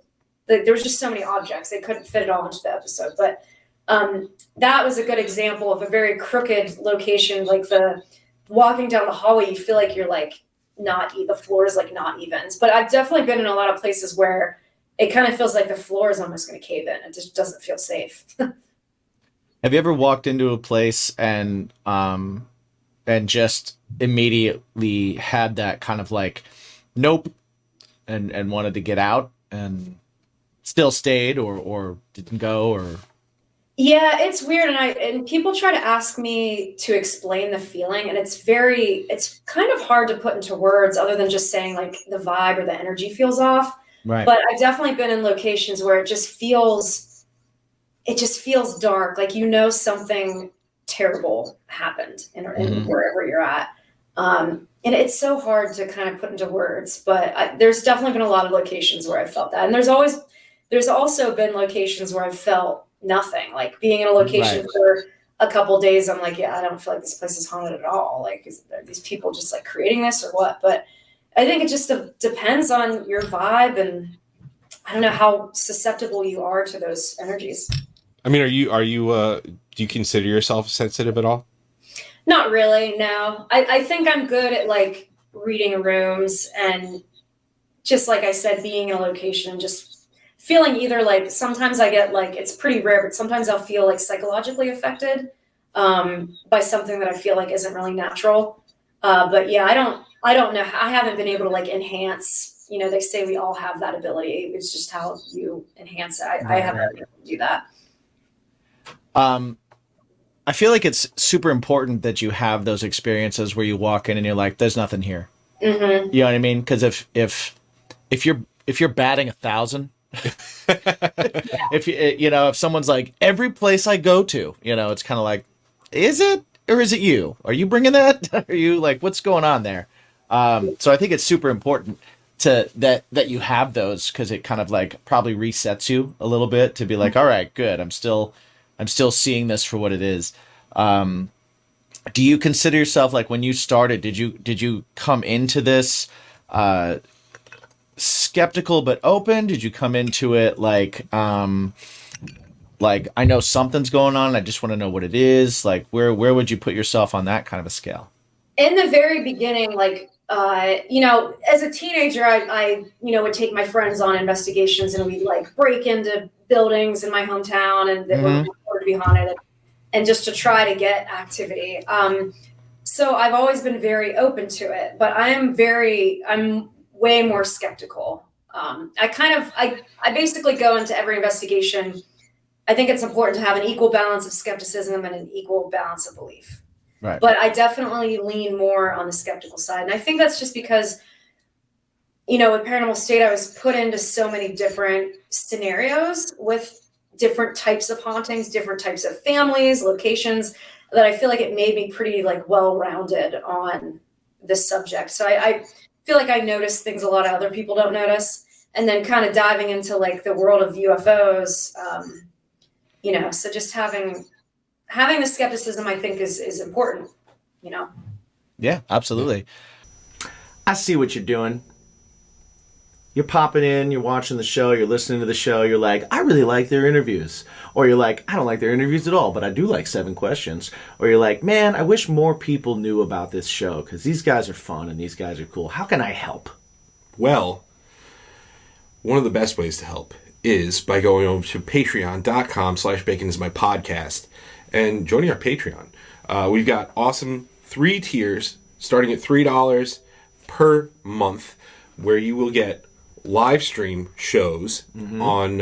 there was just so many objects. They couldn't fit it all into the episode. But that was a good example of a very crooked location. Like the walking down the hallway, you feel like you're like the floor is like not even. But I've definitely been in a lot of places where it kind of feels like the floor is almost going to cave in. It just doesn't feel safe. Have you ever walked into a place and just immediately had that kind of like, nope, and wanted to get out and still stayed or didn't go or? Yeah, it's weird. And people try to ask me to explain the feeling, and it's kind of hard to put into words other than just saying like the vibe or the energy feels off. Right. But I've definitely been in locations where it just feels dark. Like, something terrible happened in wherever you're at. And it's so hard to kind of put into words, but there's definitely been a lot of locations where I've felt that. And there's also been locations where I've felt nothing, like being in a location for a couple days. I'm like, yeah, I don't feel like this place is haunted at all. Like, are these people just like creating this or what? But I think it just depends on your vibe, and I don't know how susceptible you are to those energies. I mean, do you consider yourself sensitive at all? Not really, no. I think I'm good at like reading rooms and just like I said, being in a location, just feeling either like sometimes I get like, it's pretty rare, but sometimes I'll feel like psychologically affected by something that I feel like isn't really natural. But yeah, I don't know. I haven't been able to like enhance, they say we all have that ability. It's just how you enhance it. I haven't been able to do that. I feel like it's super important that you have those experiences where you walk in and you're like, there's nothing here. Mm-hmm. You know what I mean? Because if you're batting 1,000, if someone's like, every place I go to, it's kind of like, is it, or is it you? Are you bringing that? Are you like, what's going on there? So I think it's super important that you have those, because it kind of like probably resets you a little bit to be like, all right, good. I'm still seeing this for what it is. Do you consider yourself, like when you started, did you come into this skeptical but open? Did you come into it like I know something's going on, I just want to know what it is? Like where would you put yourself on that kind of a scale? In the very beginning, like as a teenager, I would take my friends on investigations, and we'd like break into buildings in my hometown and that were reported to be haunted, and just to try to get activity. So I've always been very open to it, but I'm way more skeptical. I basically go into every investigation. I think it's important to have an equal balance of skepticism and an equal balance of belief. Right. But I definitely lean more on the skeptical side. And I think that's just because, with Paranormal State, I was put into so many different scenarios with different types of hauntings, different types of families, locations, that I feel like it made me pretty like well-rounded on this subject. So I feel like I notice things a lot of other people don't notice. And then kind of diving into like the world of UFOs, so just having the skepticism, I think is important, Yeah, absolutely. I see what you're doing. You're popping in, you're watching the show, you're listening to the show, you're like, I really like their interviews. Or you're like, I don't like their interviews at all, but I do like 7 questions. Or you're like, man, I wish more people knew about this show because these guys are fun and these guys are cool. How can I help? Well, one of the best ways to help is by going over to patreon.com/baconismypodcast and joining our Patreon. We've got awesome 3 tiers starting at $3 per month, where you will get live stream shows on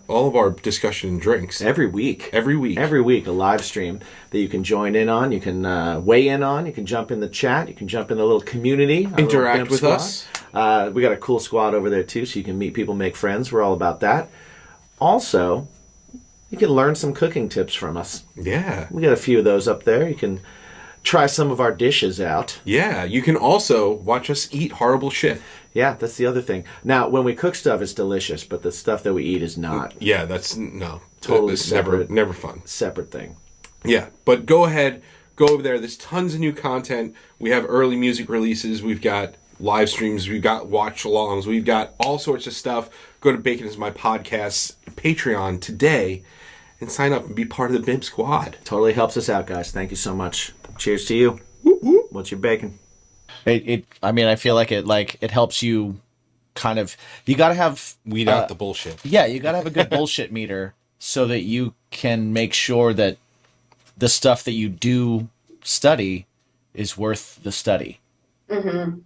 all of our discussion and drinks. Every week, a live stream that you can join in on, you can weigh in on, you can jump in the chat, you can jump in the little community. Interact with us. We got a cool squad over there too, so you can meet people, make friends. We're all about that. Also, you can learn some cooking tips from us. Yeah. We got a few of those up there. You can try some of our dishes out. Yeah, you can also watch us eat horrible shit. Yeah, that's the other thing. Now, when we cook stuff, it's delicious, but the stuff that we eat is not. Yeah, totally separate. Never fun. Separate thing. Yeah, but go ahead, go over there. There's tons of new content. We have early music releases. We've got live streams, we've got watch-alongs, we've got all sorts of stuff. Go to Bacon Is My Podcast's Patreon today and sign up and be part of the BIMP squad. Totally helps us out, guys. Thank you so much. Cheers to you. What's your bacon? I mean, I feel like it helps you kind of, you got to have weed out the bullshit. Yeah, you got to have a good bullshit meter so that you can make sure that the stuff that you do study is worth the study. Mm-hmm.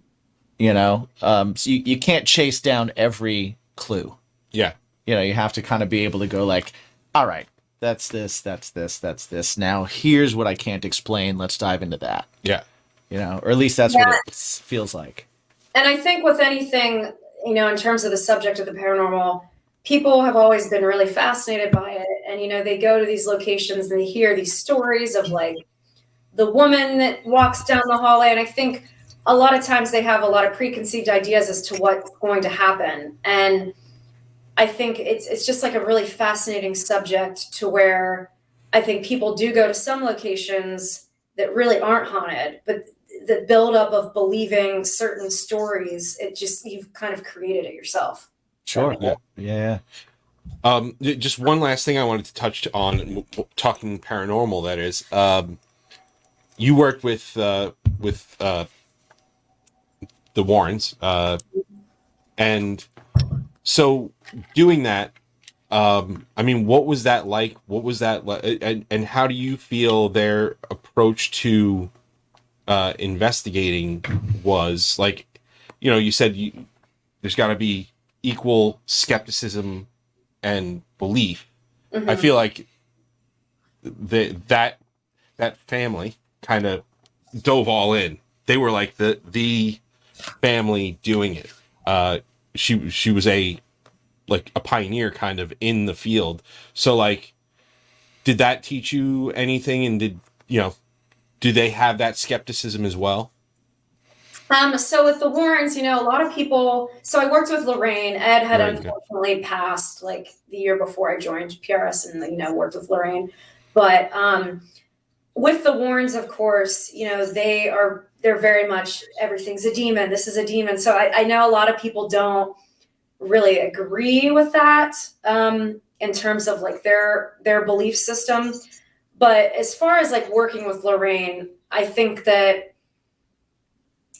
You know, so you can't chase down every clue. Yeah. You know, you have to kind of be able to go like, all right, that's this, that's this, that's this. Now here's what I can't explain. Let's dive into that. Yeah. You know, or at least that's what it feels like. And I think with anything, you know, in terms of the subject of the paranormal, people have always been really fascinated by it. And, you know, they go to these locations and they hear these stories of like the woman that walks down the hallway. And I think a lot of times they have a lot of preconceived ideas as to what's going to happen. And I think it's just like a really fascinating subject to where I think people do go to some locations that really aren't haunted, but the buildup of believing certain stories, you've kind of created it yourself. Sure. Yeah. Just one last thing I wanted to touch on, talking paranormal, that is, you worked with the Warrens, and so doing that, I mean, what was that like? What was that like? And how do you feel their approach to investigating was? Like, you know, you said there's got to be equal skepticism and belief. Mm-hmm. I feel like that family kind of dove all in. They were like the family doing it. She was a pioneer kind of in the field. So like, did that teach you anything? And do they have that skepticism as well? So with the Warrens, you know, a lot of people, so I worked with Lorraine. Ed had unfortunately passed like the year before I joined PRS and, you know, worked with Lorraine. But with the Warrens, of course, you know, they're very much, everything's a demon. This is a demon. So I know a lot of people don't really agree with that in terms of like their belief system. But as far as like working with Lorraine, I think that,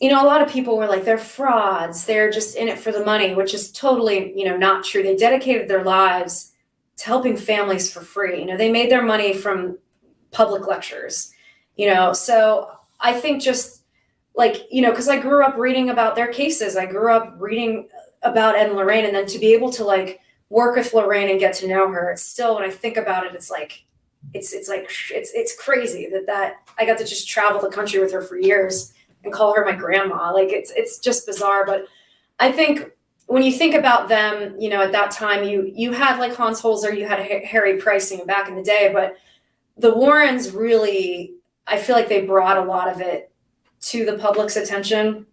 you know, a lot of people were like, they're frauds. They're just in it for the money, which is totally, you know, not true. They dedicated their lives to helping families for free. You know, they made their money from public lectures, you know. So I think just like, you know, because I grew up reading about their cases. I grew up reading about Ed and Lorraine. And then to be able to like work with Lorraine and get to know her, it's still, when I think about it, it's like, it's crazy that I got to just travel the country with her for years and call her my grandma. Like it's just bizarre. But I think when you think about them, you know, at that time, you had like Hans Holzer, you had Harry Pricing back in the day, but the Warrens really, I feel like they brought a lot of it to the public's attention,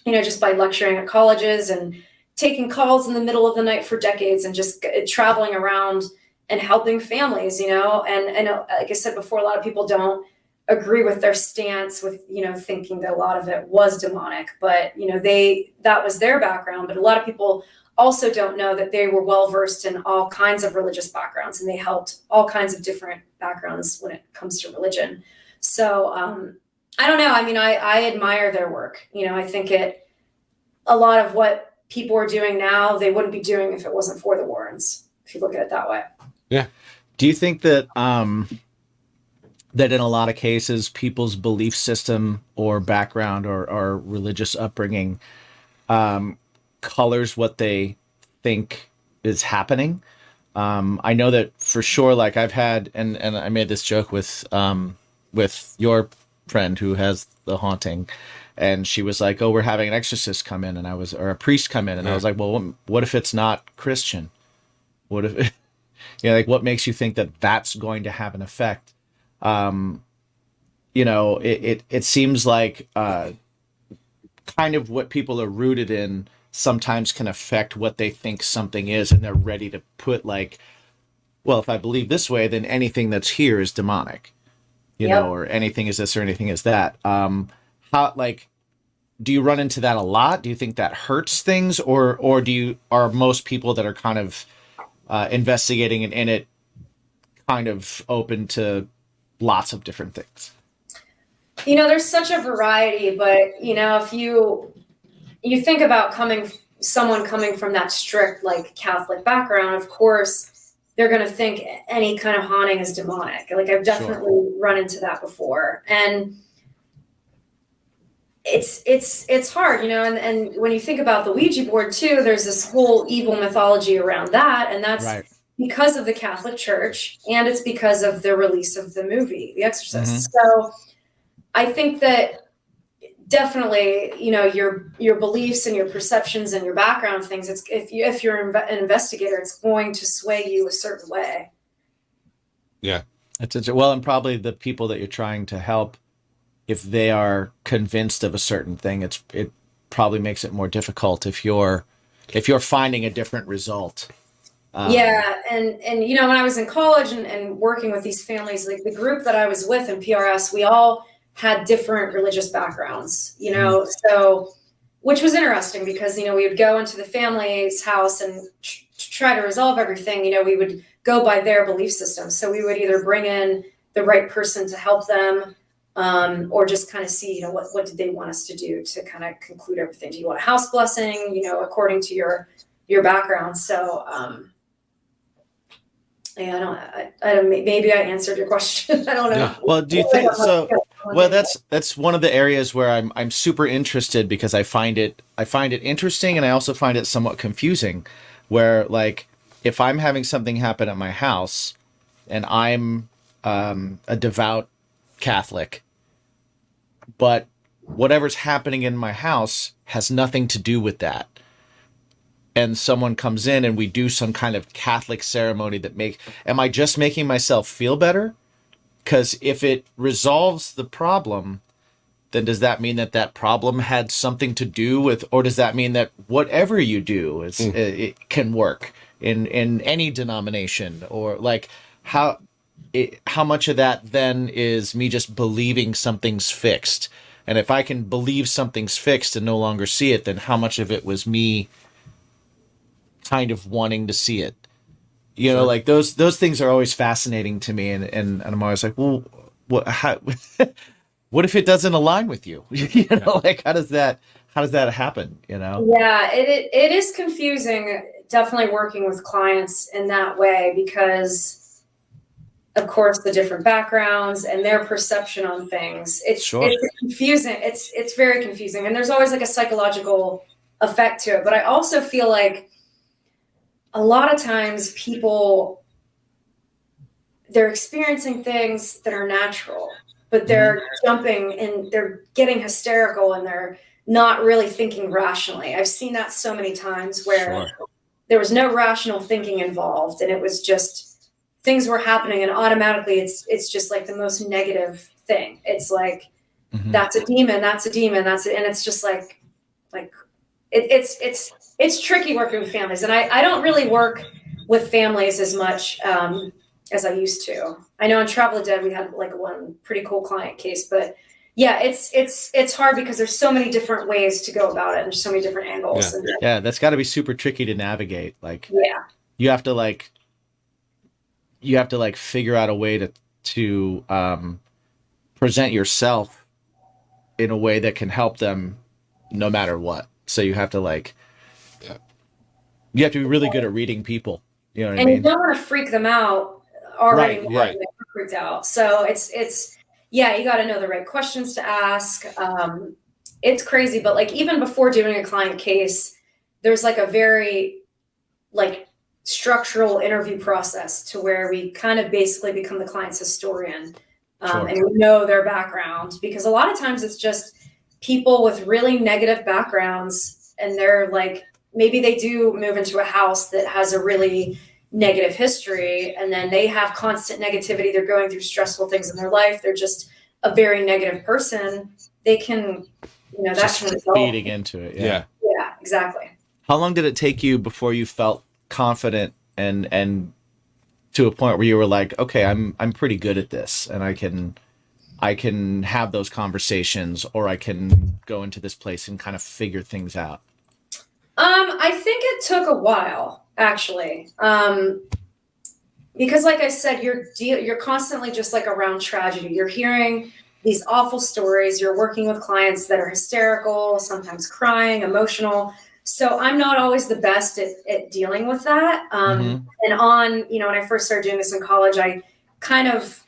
you know, just by lecturing at colleges and taking calls in the middle of the night for decades and just traveling around and helping families, you know. And like I said before, a lot of people don't agree with their stance with, you know, thinking that a lot of it was demonic, but, you know, that was their background. But a lot of people also don't know that they were well-versed in all kinds of religious backgrounds, and they helped all kinds of different backgrounds when it comes to religion. So I don't know. I mean, I admire their work. You know, I think a lot of what people are doing now, they wouldn't be doing if it wasn't for the Warrens, if you look at it that way. Yeah. Do you think that that in a lot of cases, people's belief system or background or religious upbringing colors what they think is happening? I know that for sure, like I've had, and I made this joke with your friend who has the haunting, and she was like, "Oh, we're having an exorcist come in," or a priest come in, and I was like, "Well, what if it's not Christian? What if, you know, like what makes you think that that's going to have an effect?" You know, it seems like kind of what people are rooted in sometimes can affect what they think something is, and they're ready to put like, well, if I believe this way, then anything that's here is demonic, you know, or anything is this or anything is that. How, like, do you run into that a lot? Do you think that hurts things, or are most people that are kind of investigating in it kind of open to lots of different things? There's such a variety, but if you think about someone coming from that strict like Catholic background, of course they're going to think any kind of haunting is demonic. Like I've definitely run into that before, and it's hard, and when you think about the Ouija board too, there's this whole evil mythology around that, and that's right. Because of the Catholic Church, and it's because of the release of the movie The Exorcist. So I think that definitely, your beliefs and your perceptions and your background things, it's if you're an investigator, it's going to sway you a certain way. Yeah. Well, and probably the people that you're trying to help, if they are convinced of a certain thing, it probably makes it more difficult if you're finding a different result. Yeah. And when I was in college and working with these families, like the group that I was with in PRS, we all had different religious backgrounds, so, which was interesting because, we would go into the family's house and try to resolve everything. We would go by their belief system. So we would either bring in the right person to help them, or just kind of see, what did they want us to do to kind of conclude everything? Do you want a house blessing, according to your background? So, yeah, I don't, maybe I answered your question. I don't know. Yeah. Well, do you think so? Well, that's one of the areas where I'm super interested, because I find it interesting, and I also find it somewhat confusing, where like if I'm having something happen at my house and I'm a devout Catholic, but whatever's happening in my house has nothing to do with that, and someone comes in and we do some kind of Catholic ceremony am I just making myself feel better? Because if it resolves the problem, then does that mean that problem had something to do with, or does that mean that whatever you do it can work in any denomination? Or like how much of that then is me just believing something's fixed? And if I can believe something's fixed and no longer see it, then how much of it was me kind of wanting to see it? Like those things are always fascinating to me, and I'm always like, well, what if it doesn't align with you? Like how does that happen? Yeah, it is confusing. Definitely working with clients in that way, because of course the different backgrounds and their perception on things. It's confusing. It's very confusing, and there's always like a psychological effect to it. But I also feel like a lot of times people, they're experiencing things that are natural, but they're jumping and they're getting hysterical and they're not really thinking rationally. I've seen that so many times where there was no rational thinking involved, and it was just things were happening, and automatically it's just like the most negative thing. It's like, that's a demon, and it's just like it's tricky working with families, and I don't really work with families as much as I used to. I know on Travel the Dead we had like one pretty cool client case, but yeah, it's hard because there's so many different ways to go about it, and there's so many different angles. Yeah, that's got to be super tricky to navigate. Like, you have to figure out a way to present yourself in a way that can help them no matter what. So you have to you have to be really good at reading people. You know what I mean? And you don't want to freak them out already. Right. Freaked out. So it's you got to know the right questions to ask. It's crazy, but like even before doing a client case, there's like a very structural interview process to where we kind of basically become the client's historian, and we know their background, because a lot of times it's just people with really negative backgrounds, and they're like, maybe they do move into a house that has a really negative history, and then they have constant negativity. They're going through stressful things in their life. They're just a very negative person. They can, that's feeding into it. Yeah, exactly. How long did it take you before you felt confident and to a point where you were like, okay, I'm pretty good at this, and I can I can have those conversations, or I can go into this place and kind of figure things out? I think it took a while, actually. Because like I said, you're constantly just like around tragedy. You're hearing these awful stories. You're working with clients that are hysterical, sometimes crying, emotional. So I'm not always the best at dealing with that. And when I first started doing this in college, I kind of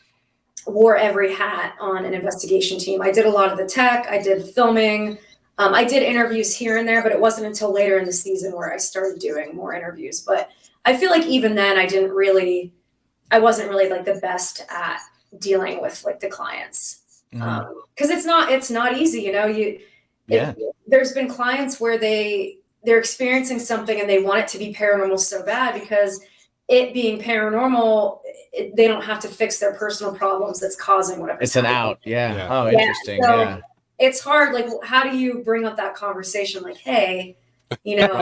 wore every hat on an investigation team. I did a lot of the tech. I did filming. I did interviews here and there, but it wasn't until later in the season where I started doing more interviews. But I feel like even then I wasn't really like the best at dealing with like the clients. Cause it's not easy. You know, there's been clients where they're experiencing something and they want it to be paranormal so bad because it being paranormal, they don't have to fix their personal problems that's causing whatever. It's an out. Yeah. Oh, interesting. So yeah. It's hard. Like, how do you bring up that conversation? Like, hey, you know,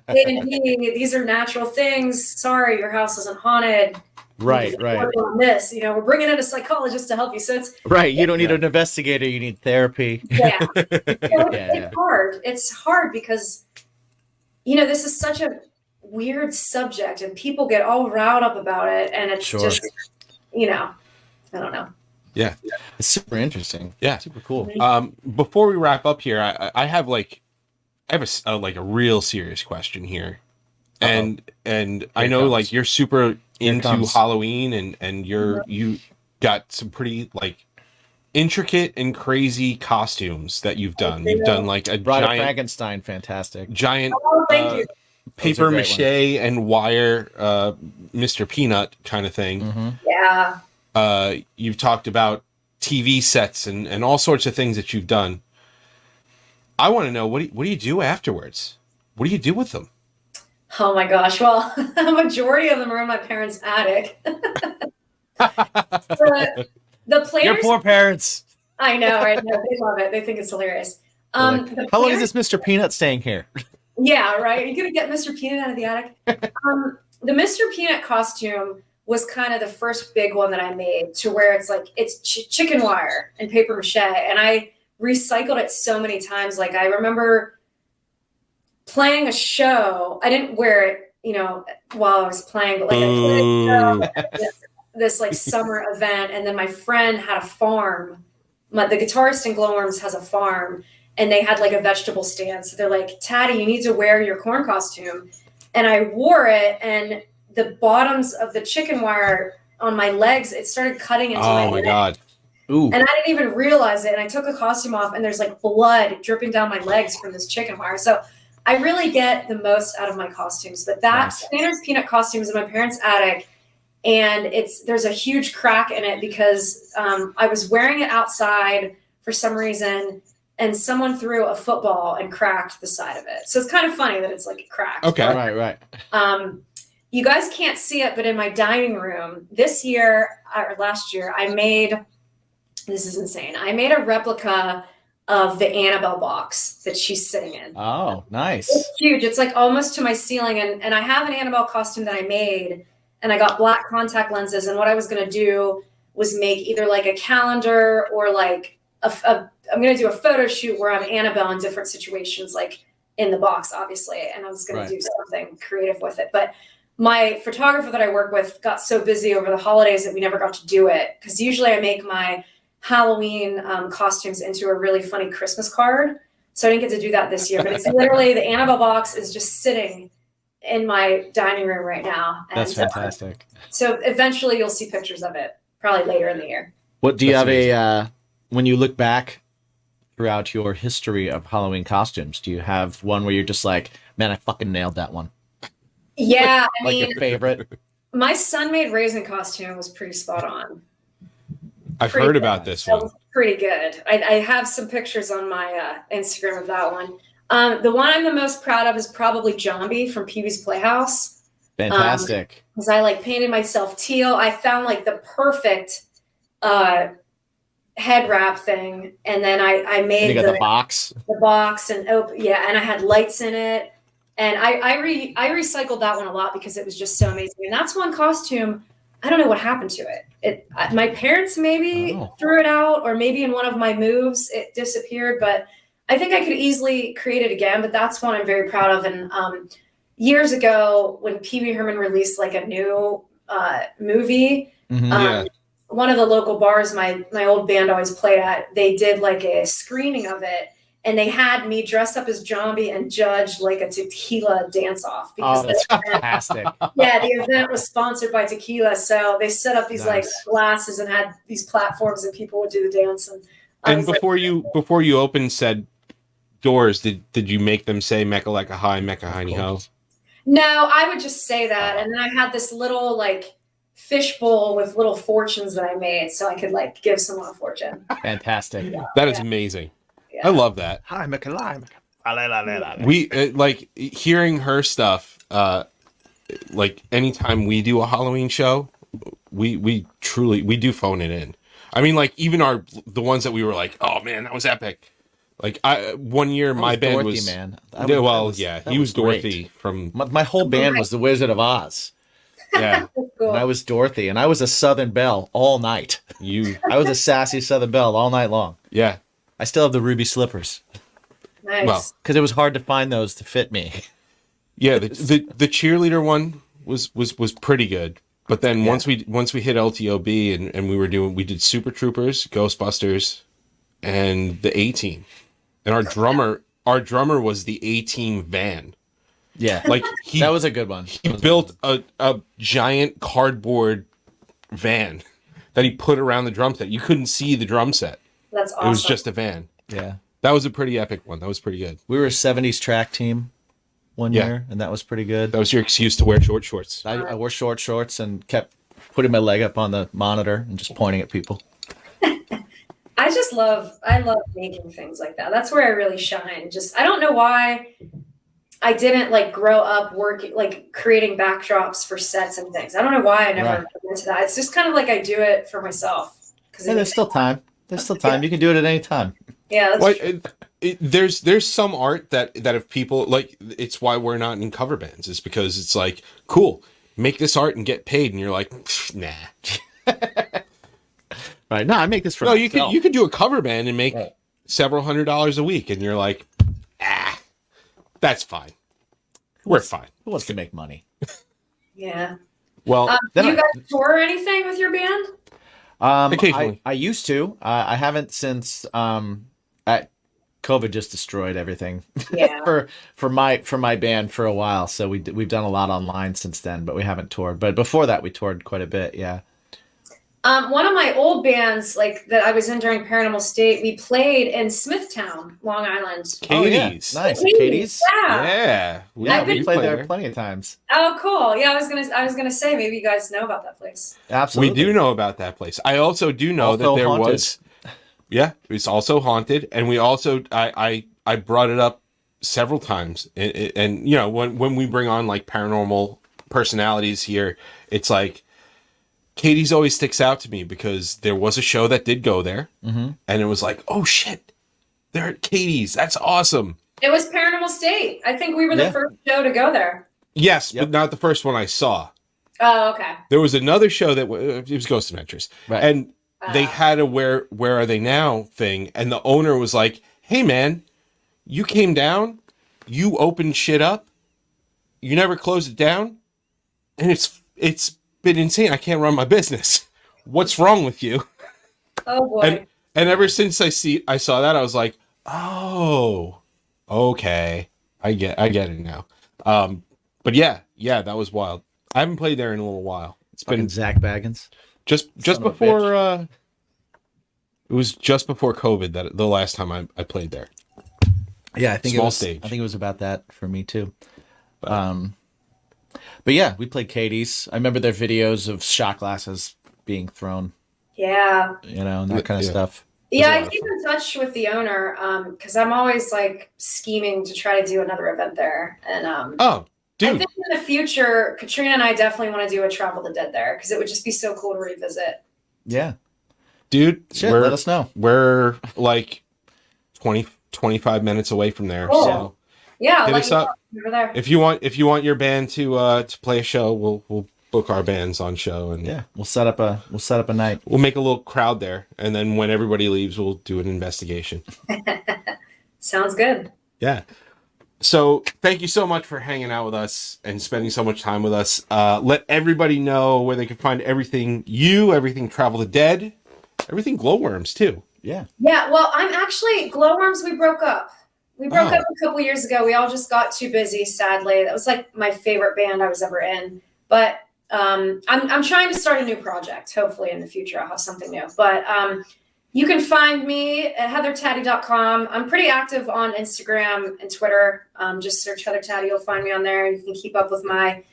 A&P, these are natural things. Sorry, your house isn't haunted. Right. Work on this, you know, we're bringing in a psychologist to help you. So it's right. You don't need an investigator. You need therapy. Yeah. It's hard. It's hard because, you know, this is such a weird subject and people get all riled up about it. And it's just, you know, I don't know. Yeah. It's super interesting. Yeah. Super cool. Before we wrap up here, I have a real serious question here. And I know like you're super into Halloween and you got some pretty like intricate and crazy costumes that you've done. You've done like a Bride of giant Frankenstein, fantastic. Giant thank you. paper mache and wire Mr. Peanut kind of thing. Yeah. You've talked about TV sets and all sorts of things that you've done. I want to know what do you do afterwards? What do you do with them? Oh my gosh. Well, a majority of them are in my parents' attic. The planners, Your poor parents. I know, right? No, they love it. They think it's hilarious. Like, how long is this Mr. Peanut staying here? Yeah, right. Are you gonna get Mr. Peanut out of the attic? The Mr. Peanut costume was kind of the first big one that I made, to where it's like it's chicken wire and paper mache, and I recycled it so many times. Like I remember playing a show. I didn't wear it, you know, while I was playing, but like I played a show at this like summer event, and then my friend had a farm. The guitarist in Glowworms has a farm, and they had like a vegetable stand. So they're like, Taddy, you need to wear your corn costume. And I wore it, and the bottoms of the chicken wire on my legs, it started cutting into my leg. God. Ooh. And I didn't even realize it. And I took a costume off, and there's like blood dripping down my legs from this chicken wire. So I really get the most out of my costumes. But that Planner's Peanut costume is in my parents' attic, and there's a huge crack in it because I was wearing it outside for some reason, and someone threw a football and cracked the side of it. So it's kind of funny that it's like cracked. Okay. But, Right. You guys can't see it, but in my dining room this year or last year, this is insane. I made a replica of the Annabelle box that she's sitting in. Oh, nice. It's huge. It's like almost to my ceiling. And I have an Annabelle costume that I made, and I got black contact lenses. And what I was going to do was make either like a calendar or like I'm going to do a photo shoot where I'm Annabelle in different situations, like in the box, obviously. And I was going to do something creative with it. But my photographer that I work with got so busy over the holidays that we never got to do it. Because usually I make my Halloween costumes into a really funny Christmas card. So I didn't get to do that this year. But it's literally the Annabelle box is just sitting in my dining room right now. And, that's fantastic. So eventually you'll see pictures of it, probably later in the year. What do you have when you look back throughout your history of Halloween costumes, do you have one where you're just like, man, I fucking nailed that one? Yeah, I like mean, your favorite. My Sun-Made Raisin costume was pretty spot on. I've heard about this one. That was pretty good. I have some pictures on my Instagram of that one. The one I'm the most proud of is probably Zombie from Pee-wee's Playhouse. Fantastic. Because I like painted myself teal. I found like the perfect head wrap thing, and then I made the box. The box and and I had lights in it. And I recycled that one a lot because it was just so amazing. And that's one costume, I don't know what happened to it. My parents maybe threw it out, or maybe in one of my moves it disappeared, but I think I could easily create it again. But that's one I'm very proud of. And years ago, when Pee Wee Herman released like a new movie, one of the local bars my old band always played at, they did like a screening of it. And they had me dress up as Zombie and judge like a tequila dance off. Because that's fantastic. Yeah, the event was sponsored by tequila. So they set up these like glasses and had these platforms and people would do the dance. And before you opened said doors, did you make them say Mecca like a high, Mecca hiney ho? No, I would just say that. And then I had this little like fishbowl with little fortunes that I made so I could like give someone a fortune. Fantastic. That is amazing. Yeah. I love that. Hi, Mecca. We like hearing her stuff. Like anytime we do a Halloween show, we truly do phone it in. I mean, like even the ones that we were like, oh man, that was epic. Like one year my band Dorothy, was man. He was Dorothy great. From my whole band was the Wizard of Oz. Yeah, cool. And I was Dorothy, and I was a Southern Belle all night. I was a sassy Southern Belle all night long. Yeah. I still have the ruby slippers. Nice. Well, because it was hard to find those to fit me. Yeah, the cheerleader one was pretty good. But then once we hit LTOB and we did Super Troopers, Ghostbusters, and the A-Team. And our drummer was the A-Team van. Yeah. Like that was a good one. He built a giant cardboard van that he put around the drum set. You couldn't see the drum set. That's awesome. It was just a van. Yeah. That was a pretty epic one. That was pretty good. We were a 70s track team one year, and that was pretty good. That was your excuse to wear short shorts. I wore short shorts and kept putting my leg up on the monitor and just pointing at people. I love making things like that. That's where I really shine. I don't know why I didn't like grow up working, like creating backdrops for sets and things. I don't know why I never got into that. It's just kind of like I do it for myself. Yeah, there's still time. There's still time. You can do it at any time. Yeah, that's true. There's some art that if people like, it's why we're not in cover bands. It's because it's like, cool, make this art and get paid, and you're like, nah. Right? No, I make this for myself. You could do a cover band and make several $100s a week, and you're like, that's fine. We're fine. Who wants to make money? Yeah. Well, do you guys tour or anything with your band? Occasionally. I used to. I haven't since. COVID just destroyed everything. Yeah. for my band for a while. So we've done a lot online since then, but we haven't toured. But before that, we toured quite a bit. Yeah. One of my old bands, like that I was in during Paranormal State, we played in Smithtown, Long Island. Katie's. Oh, yeah. Nice. Katie's. Yeah. We played there plenty of times. Oh, cool. Yeah, I was gonna say maybe you guys know about that place. Absolutely. We do know about that place. I also do know that there was. Yeah, it's also haunted, and we also I brought it up several times, and you know when we bring on like paranormal personalities here, it's like Katie's always sticks out to me because there was a show that did go there, and it was like, oh shit, they're at Katie's. That's awesome. It was Paranormal State. I think we were the first show to go there. Yes, but not the first one I saw. Oh, okay. There was another show that it was Ghost Adventures, and they had a where are they now thing, and the owner was like, hey man, you came down, you opened shit up, you never closed it down, and it's been insane. I can't run my business. What's wrong with you? Oh boy. And ever since I saw that, I was like, oh, okay, I get it now. But yeah, that was wild. I haven't played there in a little while. It's been Zach Baggins. Just before it was just before COVID that the last time I played there. Yeah, I think stage. I think it was about that for me too. But yeah, we played Katie's. I remember their videos of shot glasses being thrown. Yeah. You know, and that kind of stuff. Yeah, I keep in touch with the owner because I'm always like scheming to try to do another event there. And oh, dude. I think in the future, Katrina and I definitely want to do a Travel the Dead there because it would just be so cool to revisit. Yeah. Dude, let us know. We're like 25 minutes away from there. Cool. So yeah, hit us up. Over there. If you want your band to play a show, we'll book our bands on show, and Yeah, we'll set up a night. we'll make a little crowd there, and then when everybody leaves, we'll do an investigation. Sounds good. Yeah. So thank you so much for hanging out with us and spending so much time with us. Let everybody know where they can find everything Travel the Dead, everything Glowworms too. Yeah. Yeah, well, I'm actually Glowworms. We broke up. We broke up a couple years ago. We all just got too busy. Sadly, that was like my favorite band I was ever in. But I'm trying to start a new project. Hopefully, in the future, I'll have something new. But you can find me at heathertaddy.com. I'm pretty active on Instagram and Twitter. Just search Heather Taddy. You'll find me on there. You can keep up with my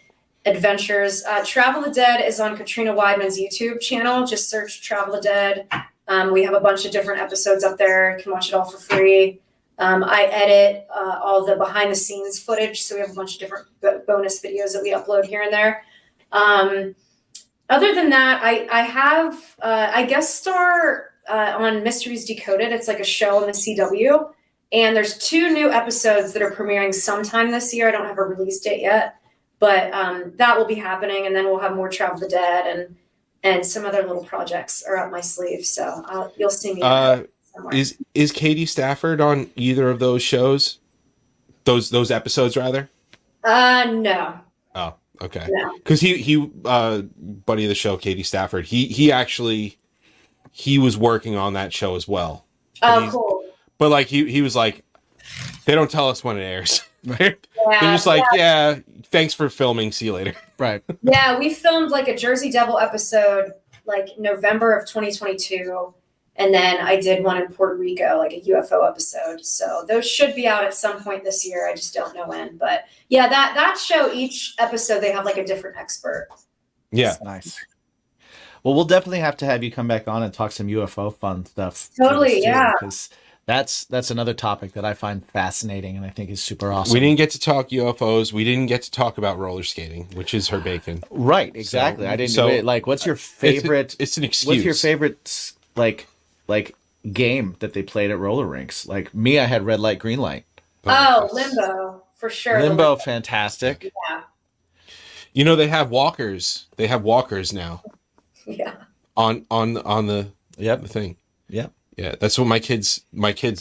adventures. Travel the Dead is on Katrina Weidman's YouTube channel. Just search Travel the Dead. We have a bunch of different episodes up there. You can watch it all for free. I edit all the behind the scenes footage. So we have a bunch of different bonus videos that we upload here and there. Other than that, I guest star on Mysteries Decoded. It's like a show on the CW. And there's 2 new episodes that are premiering sometime this year. I don't have a release date yet, but that will be happening. And then we'll have more Travel the Dead and some other little projects are up my sleeve. So you'll see me somewhere. Is Katie Stafford on either of those shows? Those episodes, rather? No. Oh, okay. No. Because he buddy of the show, Katie Stafford, he was working on that show as well. Oh, cool. But like he was like, they don't tell us when it airs. They're Yeah, just like, yeah, thanks for filming. See you later. Right. Yeah, we filmed like a Jersey Devil episode like November of 2022. And then I did one in Puerto Rico, like a UFO episode. So those should be out at some point this year. I just don't know when. But yeah, that show, each episode, they have like a different expert. Yeah. That's nice. Well, we'll definitely have to have you come back on and talk some UFO fun stuff. Totally, yeah. Because that's another topic that I find fascinating and I think is super awesome. We didn't get to talk UFOs. We didn't get to talk about roller skating, which is her bacon. Right, exactly. So, I didn't know it. Like, what's your favorite? It's an excuse. What's your favorite like game that they played at roller rinks? Like me, I had red light, green light. Oh, Limbo, for sure. Limbo, fantastic. Yeah. You know, they have walkers. They have walkers now. Yeah. On the the thing. Yep. Yeah, that's what my kids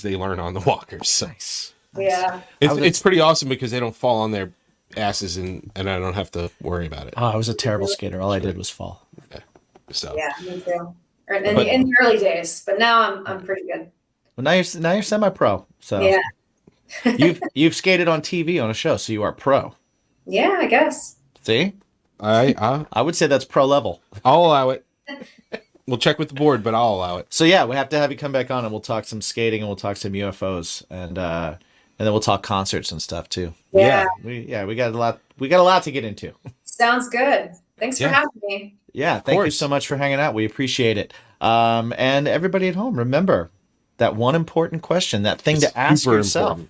they learn on the walkers. Nice. Yeah. It's pretty awesome because they don't fall on their asses and I don't have to worry about it. Oh, I was a terrible skater. All I did was fall. Yeah. So Yeah, me too. In the early days, but now I'm pretty good. Well, now you're semi-pro. So Yeah. you've skated on TV on a show, so you are pro. Yeah, I guess. See, I would say that's pro level. I'll allow it. We'll check with the board, but I'll allow it. So yeah, we have to have you come back on, and we'll talk some skating, and we'll talk some UFOs, and then we'll talk concerts and stuff too. Yeah. We got a lot. We got a lot to get into. Sounds good. Thanks for having me. Yeah, thank you so much for hanging out. We appreciate it. And everybody at home, remember that one important question, that thing to ask yourself. Important.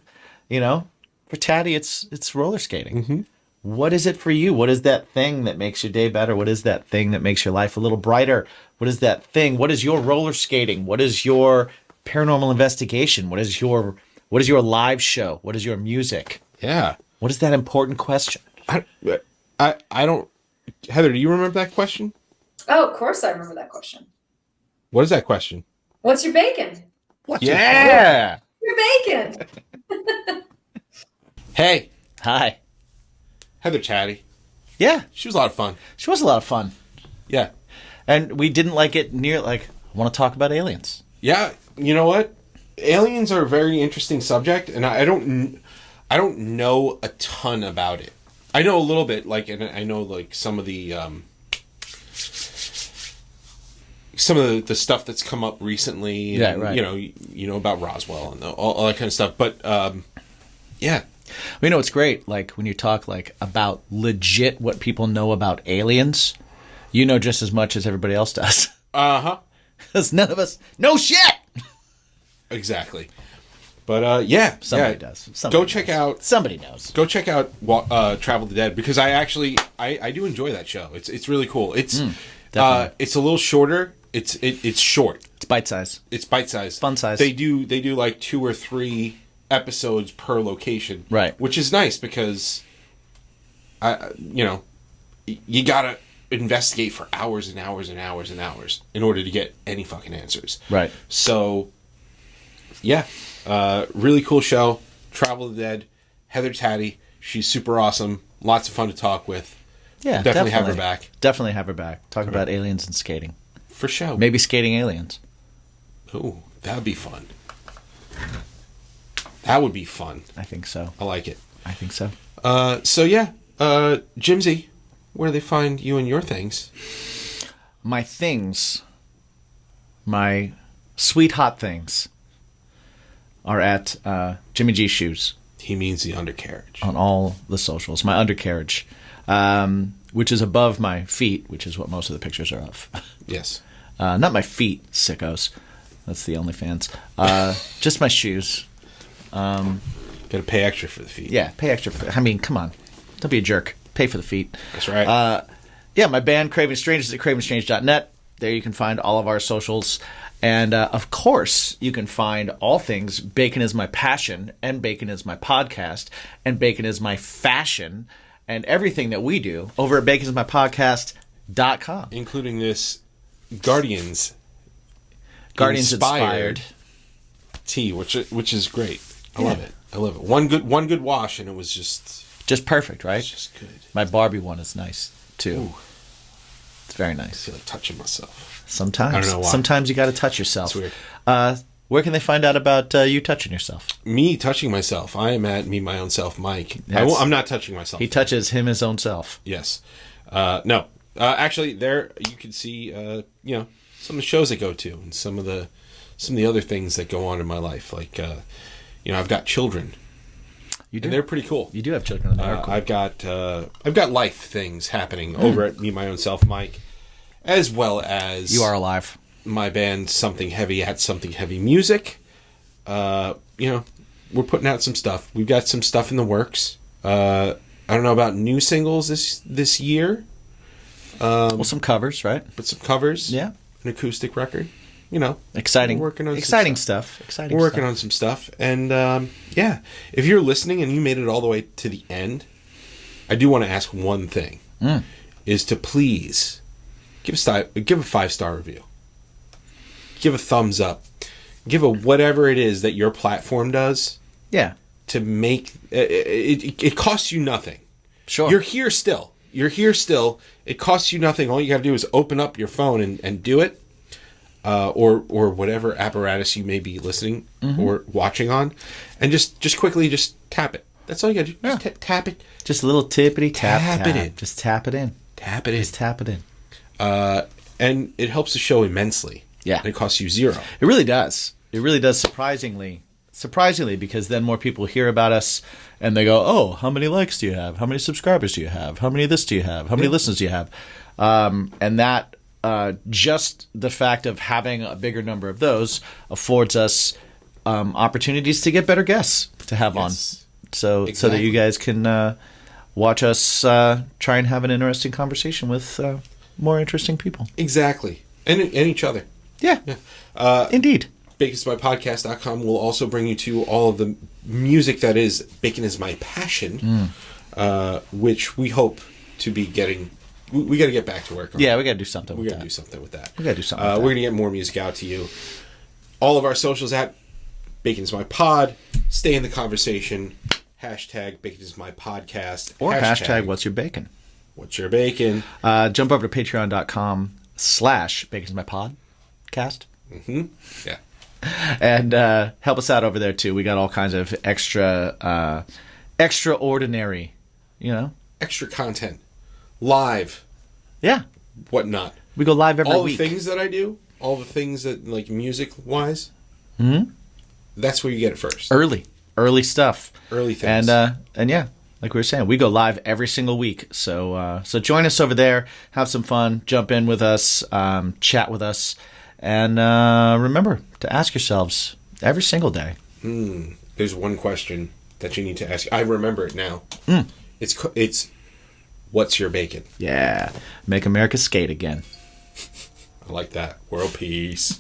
You know, for Taddy, it's roller skating. Mm-hmm. What is it for you? What is that thing that makes your day better? What is that thing that makes your life a little brighter? What is that thing? What is your roller skating? What is your paranormal investigation? What is your live show? What is your music? Yeah. What is that important question? I don't. Heather, do you remember that question? Oh, of course I remember that question. What is that question? What's your bacon? Yeah. Your bacon. Hey. Hi. Heather Taddy. Yeah. She was a lot of fun. She was a lot of fun. Yeah. And we didn't like it I want to talk about aliens. Yeah. You know what? Aliens are a very interesting subject, and I don't know a ton about it. I know a little bit, and I know some of the stuff that's come up recently. And, right. You know about Roswell and all that kind of stuff. But yeah. You know, it's great. Like when you talk about legit what people know about aliens, you know just as much as everybody else does. Because none of us know shit. Exactly. But yeah, somebody does. Somebody knows. Go check out Travel the Dead, because I do enjoy that show. It's really cool. It's it's a little shorter. It's short. It's bite size. Fun size. They do 2 or 3 episodes per location, right? Which is nice because you gotta investigate for hours and hours and hours and hours in order to get any fucking answers. Right. So, yeah, really cool show. Travel of the Dead. Heather Taddy. She's super awesome. Lots of fun to talk with. Yeah, definitely have her back. Definitely have her back. Talk about aliens and skating. For sure. Maybe skating aliens. Oh, that would be fun. That would be fun. I think so. I like it. I think so. Jimsy, where do they find you and your things? My things, my sweet hot things, are at Jimmy G Shoes. He means the undercarriage. On all the socials. My undercarriage, which is above my feet, which is what most of the pictures are of. Yes. Not my feet, sickos. That's the OnlyFans. Just my shoes. Got to pay extra for the feet. Yeah, pay extra for I mean, come on. Don't be a jerk. Pay for the feet. That's right. Yeah, my band, Craven Strangers, at cravenstrange.net. There you can find all of our socials. And, of course, you can find all things Bacon is My Passion, and Bacon is My Podcast, and Bacon is My Fashion, and everything that we do over at baconismypodcast.com. Including this Guardians inspired tea, which is great. I love it. I love it. One good wash, and it was just perfect, right? It's just good. My Barbie one is nice too. Ooh. It's very I nice. feel like touching myself. Sometimes. I don't know why. Sometimes you got to touch yourself. It's weird. Where can they find out about you touching yourself? Me touching myself. I am at Me My Own Self Mike. I'm not touching myself. He touches his own self. Yes. No. Actually, there you can see some of the shows I go to and some of the other things that go on in my life. Like I've got children. You do. And they're pretty cool. You do have children. And they're cool. I've got life things happening over at Me My Own Self Mike, as well as You Are Alive. My band Something Heavy at Something Heavy Music. We're putting out some stuff. We've got some stuff in the works. I don't know about new singles this year. Well, some covers, right? But some covers. Yeah. An acoustic record. Exciting. We're working on exciting stuff. We're working on some stuff. And if you're listening and you made it all the way to the end, I do want to ask one thing. Is to please give a 5-star review. Give a thumbs up. Give a whatever it is that your platform does. Yeah. To make it costs you nothing. Sure. You're here still. It costs you nothing. All you got to do is open up your phone and do it. Or whatever apparatus you may be listening or watching on, and just quickly tap it. That's all you got to do. Yeah. Just tap it. Just a little tippity tap. Tap it in. Just tap it in. Tap it in. Just tap it in. And it helps the show immensely. Yeah. And it costs you $0. It really does. It really does, surprisingly, because then more people hear about us and they go, oh, how many likes do you have? How many subscribers do you have? How many of this do you have? How many listens do you have? And that just the fact of having a bigger number of those affords us opportunities to get better guests to have on. So that you guys can watch us try and have an interesting conversation with more interesting people. Exactly. And each other. Yeah. Indeed. BaconIsMyPodcast.com will also bring you to all of the music that is Bacon is My Passion, which we hope to be getting. We got to get back to work on. Yeah, we got to do something with that. We got to do something with that. We're going to get more music out to you. All of our socials at Bacon is My Pod. Stay in the conversation. Hashtag Bacon is My Podcast. Or hashtag What's Your Bacon. What's Your Bacon. Jump over to patreon.com/Bacon is My Podcast. Yeah. And help us out over there too. We got all kinds of extraordinary, extra content, live, whatnot. We go live every week. All the things that I do, all the things that like music wise, that's where you get it first. Early stuff, early things, and yeah, like we were saying, we go live every single week. So join us over there, have some fun, jump in with us, chat with us. And remember to ask yourselves every single day. There's one question that you need to ask. I remember it now. It's what's your bacon? Yeah. Make America skate again. I like that. World peace.